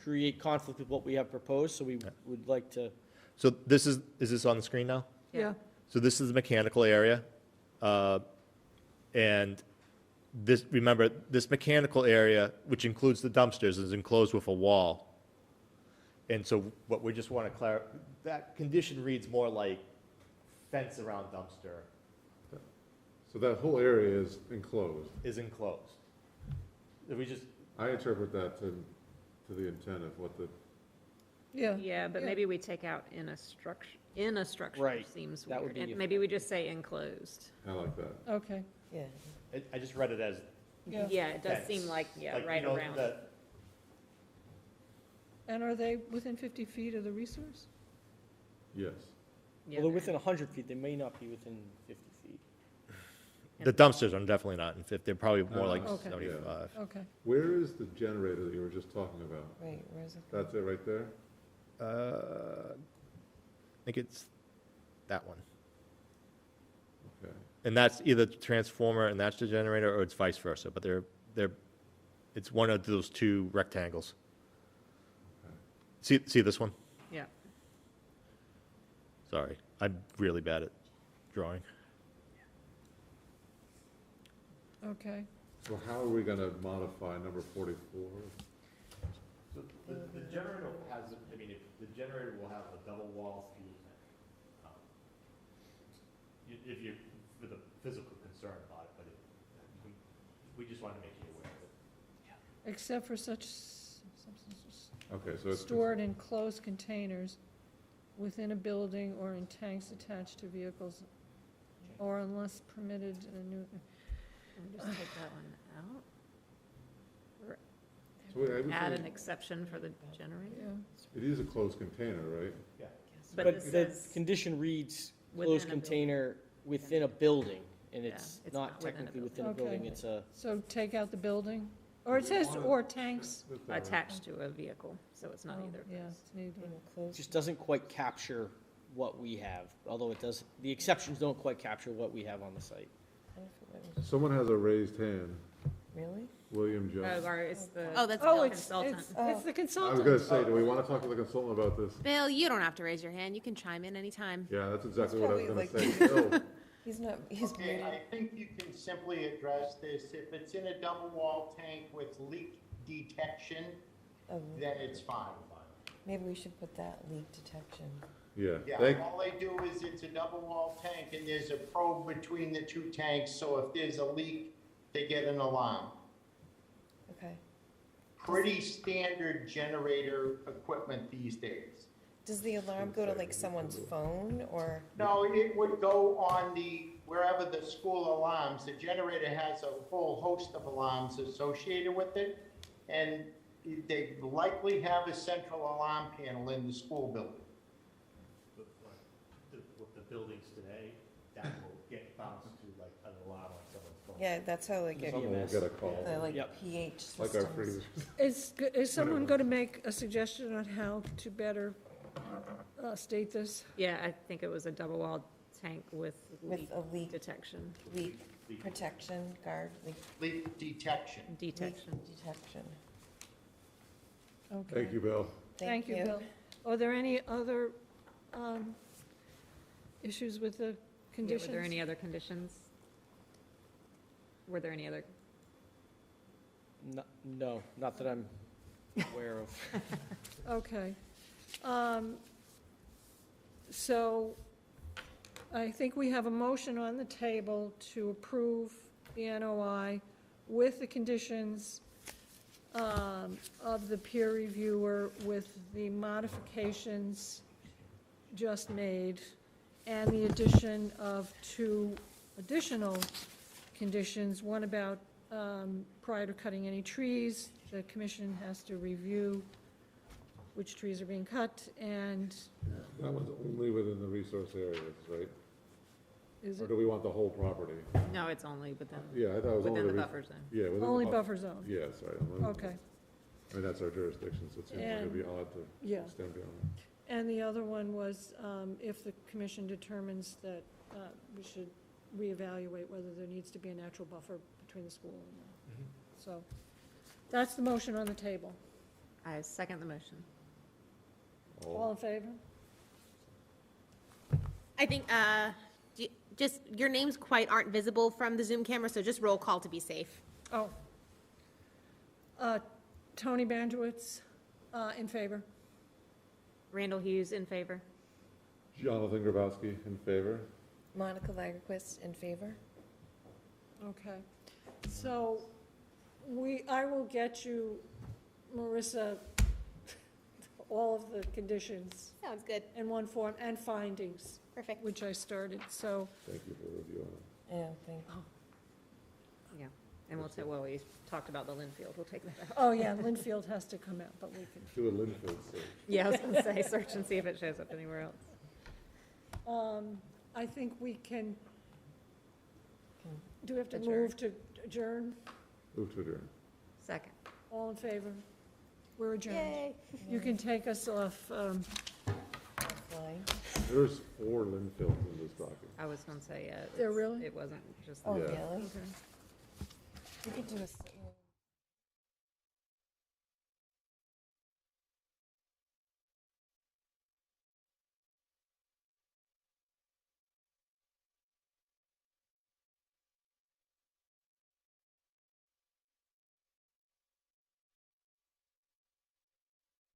[SPEAKER 15] create conflict with what we have proposed, so we would like to.
[SPEAKER 2] so this is this on the screen now?
[SPEAKER 1] Yeah,
[SPEAKER 2] So this is the mechanical area, and this, remember, this mechanical area, which includes the dumpsters, is enclosed with a wall. And so what we just want to clarify, that condition reads more like fence around dumpster
[SPEAKER 6] So that whole area is enclosed.
[SPEAKER 2] is enclosed. If we just,
[SPEAKER 6] I interpret that to the intent of what the,
[SPEAKER 1] yeah.
[SPEAKER 9] Yeah, but
[SPEAKER 1] Yeah.
[SPEAKER 9] maybe we take out in a structure
[SPEAKER 15] Right,
[SPEAKER 9] seems
[SPEAKER 15] that would
[SPEAKER 9] weird.
[SPEAKER 15] be-
[SPEAKER 9] And maybe we just say enclosed.
[SPEAKER 6] I like that.
[SPEAKER 1] Okay,
[SPEAKER 13] Yeah.
[SPEAKER 2] I just read it as
[SPEAKER 1] yeah.
[SPEAKER 9] Yeah, it does
[SPEAKER 2] fence.
[SPEAKER 9] seem like, yeah,
[SPEAKER 2] Like, you
[SPEAKER 9] right
[SPEAKER 2] know,
[SPEAKER 9] around.
[SPEAKER 1] And are they within 50 feet of the resource?
[SPEAKER 6] Yes.
[SPEAKER 9] Yeah,
[SPEAKER 15] Well, they're within 100 feet, they may not be within 50 feet.
[SPEAKER 2] The dumpsters are definitely not in 50, they're probably more like
[SPEAKER 1] Okay.
[SPEAKER 2] 75.
[SPEAKER 1] Okay,
[SPEAKER 6] Where is the generator that you were just talking about?
[SPEAKER 13] Right, where's it?
[SPEAKER 6] That's it right there?
[SPEAKER 2] I think it's that one.
[SPEAKER 6] Okay.
[SPEAKER 2] And that's either the transformer and that's the generator, or it's vice versa, but it's one of those two rectangles. See this one?
[SPEAKER 9] Yeah.
[SPEAKER 2] Sorry, I'm really bad at drawing.
[SPEAKER 1] okay.
[SPEAKER 6] So how are we gonna modify number 44?
[SPEAKER 2] So the generator has, I mean, the generator will have a double wall fuel tank. If you're, with a physical concern about it, but we just want to make you aware of it.
[SPEAKER 1] Except for such substances
[SPEAKER 6] Okay, so it's.
[SPEAKER 1] stored in closed containers within a building or in tanks attached to vehicles, or unless permitted in a new,
[SPEAKER 9] Can we just take that one out?
[SPEAKER 6] So wait, I would
[SPEAKER 9] Add
[SPEAKER 6] say
[SPEAKER 9] an exception for the generator?
[SPEAKER 1] yeah.
[SPEAKER 6] It is a closed container, right?
[SPEAKER 9] But
[SPEAKER 15] But
[SPEAKER 9] this
[SPEAKER 15] the
[SPEAKER 9] says
[SPEAKER 15] condition reads
[SPEAKER 9] within
[SPEAKER 15] closed
[SPEAKER 9] a building.
[SPEAKER 15] container within a building, and
[SPEAKER 9] Yeah,
[SPEAKER 15] it's
[SPEAKER 9] it's
[SPEAKER 15] not
[SPEAKER 9] not within a
[SPEAKER 15] technically
[SPEAKER 9] building.
[SPEAKER 15] within a building,
[SPEAKER 1] Okay.
[SPEAKER 15] it's a,
[SPEAKER 1] So take out the building, or it says, or tanks.
[SPEAKER 9] Attached to a vehicle, so it's not
[SPEAKER 1] Oh,
[SPEAKER 9] either.
[SPEAKER 1] yeah, it's neither.
[SPEAKER 13] Enclosed.
[SPEAKER 15] just doesn't quite capture what we have, although it does, the exceptions don't quite capture what we have on the site.
[SPEAKER 6] Someone has a raised hand.
[SPEAKER 13] Really?
[SPEAKER 6] William Jones.
[SPEAKER 9] Or is the.
[SPEAKER 3] Oh, that's
[SPEAKER 1] Oh,
[SPEAKER 3] Bill.
[SPEAKER 1] it's the
[SPEAKER 13] Oh.
[SPEAKER 6] I was
[SPEAKER 1] consultant.
[SPEAKER 6] gonna say, do we wanna talk to the consultant about this?
[SPEAKER 3] Bill, you don't have to raise your hand. You can chime in anytime.
[SPEAKER 6] Yeah, that's exactly what I was
[SPEAKER 13] Probably
[SPEAKER 6] gonna
[SPEAKER 13] like-
[SPEAKER 6] say. Bill,
[SPEAKER 13] He's not, he's
[SPEAKER 16] Okay, I
[SPEAKER 13] muted.
[SPEAKER 16] think you can simply address this. If it's in a double wall tank with leak detection,
[SPEAKER 13] Oh,
[SPEAKER 16] then it's fine.
[SPEAKER 13] maybe we should put that leak detection.
[SPEAKER 6] yeah,
[SPEAKER 16] Yeah, all they do is it's a double wall tank and there's a probe between the two tanks, so if there's a leak, they get an alarm.
[SPEAKER 13] Okay.
[SPEAKER 16] Pretty standard generator equipment these days.
[SPEAKER 13] Does the alarm go to like someone's phone or?
[SPEAKER 16] No, it would go on wherever the school alarms, the generator has a whole host of alarms associated with it. and they likely have a central alarm panel in the school building.
[SPEAKER 2] With the buildings today, that will get bounced to like an alarm on someone's phone.
[SPEAKER 13] Yeah, that's how like
[SPEAKER 6] Someone will get a call.
[SPEAKER 13] the like
[SPEAKER 15] Yep.
[SPEAKER 13] pH
[SPEAKER 6] Like our
[SPEAKER 13] systems.
[SPEAKER 6] freezers.
[SPEAKER 1] Is someone going to make a suggestion on how to better state this?
[SPEAKER 9] Yeah, I think it was a double-walled tank with
[SPEAKER 13] With
[SPEAKER 9] leak
[SPEAKER 13] a leak,
[SPEAKER 9] detection,
[SPEAKER 13] leak protection guard, leak
[SPEAKER 16] Leak detection.
[SPEAKER 9] detection.
[SPEAKER 13] detection.
[SPEAKER 1] Okay.
[SPEAKER 6] Thank you, Bill.
[SPEAKER 1] Thank you, Bill. Are there any other issues with the
[SPEAKER 9] Yeah,
[SPEAKER 1] conditions?
[SPEAKER 9] were there any other conditions? Were there any other?
[SPEAKER 15] No, not that I'm aware of.
[SPEAKER 1] Okay. So I think we have a motion on the table to approve the NOI with the conditions of the peer reviewer, with the modifications just made, and the addition of 2 additional conditions. One about prior to cutting any trees, the commission has to review which trees are being cut, and
[SPEAKER 6] That one's only within the resource areas, right?
[SPEAKER 1] is
[SPEAKER 6] Or
[SPEAKER 1] it
[SPEAKER 6] do we want the whole property?
[SPEAKER 9] No, it's only within,
[SPEAKER 6] Yeah, I thought it was only
[SPEAKER 9] within the
[SPEAKER 6] the
[SPEAKER 9] buffer zone.
[SPEAKER 6] Yeah, within the
[SPEAKER 1] only buffer zone?
[SPEAKER 6] Yeah, sorry.
[SPEAKER 1] Okay.
[SPEAKER 6] I mean, that's our jurisdiction, so it seems like it'd be odd to
[SPEAKER 1] Yeah.
[SPEAKER 6] extend beyond that.
[SPEAKER 1] And the other one was if the commission determines that we should reevaluate whether there needs to be a natural buffer between the school and so that's the motion on the table.
[SPEAKER 9] I second the motion.
[SPEAKER 1] All in favor?
[SPEAKER 3] I think, just, your names quite aren't visible from the Zoom camera, so just roll call to be safe.
[SPEAKER 1] Oh. Tony Bandrowitz, in favor.
[SPEAKER 9] Randall Hughes in favor.
[SPEAKER 6] Jonathan Grabowski in favor.
[SPEAKER 13] Monica Lagerquist in favor?
[SPEAKER 1] Okay. So I will get you, Marissa, all of the conditions
[SPEAKER 3] Sounds good.
[SPEAKER 1] in one form and findings,
[SPEAKER 3] Perfect.
[SPEAKER 1] which I started, so.
[SPEAKER 6] Thank you for reviewing it.
[SPEAKER 13] Yeah, thank you.
[SPEAKER 9] Yeah, and we'll say, well, we talked about the Linfield, we'll take that out.
[SPEAKER 1] Oh, yeah, Linfield has to come out, but we can.
[SPEAKER 6] Do a Linfield search.
[SPEAKER 9] Yeah, I was gonna say, search and see if it shows up anywhere else.
[SPEAKER 1] I think we can, do we have to
[SPEAKER 9] Adjourn.
[SPEAKER 1] move to adjourn?
[SPEAKER 6] Move to adjourn.
[SPEAKER 9] Second.
[SPEAKER 1] All in favor? We're adjourned.
[SPEAKER 3] Yay.
[SPEAKER 1] You can take us off.
[SPEAKER 13] Fine.
[SPEAKER 6] There's 4 Linfields in this document.
[SPEAKER 9] I was gonna say, yeah.
[SPEAKER 1] There really?
[SPEAKER 9] It wasn't just.
[SPEAKER 13] Oh,
[SPEAKER 6] Yeah.
[SPEAKER 13] really?
[SPEAKER 1] Okay.
[SPEAKER 13] We could do a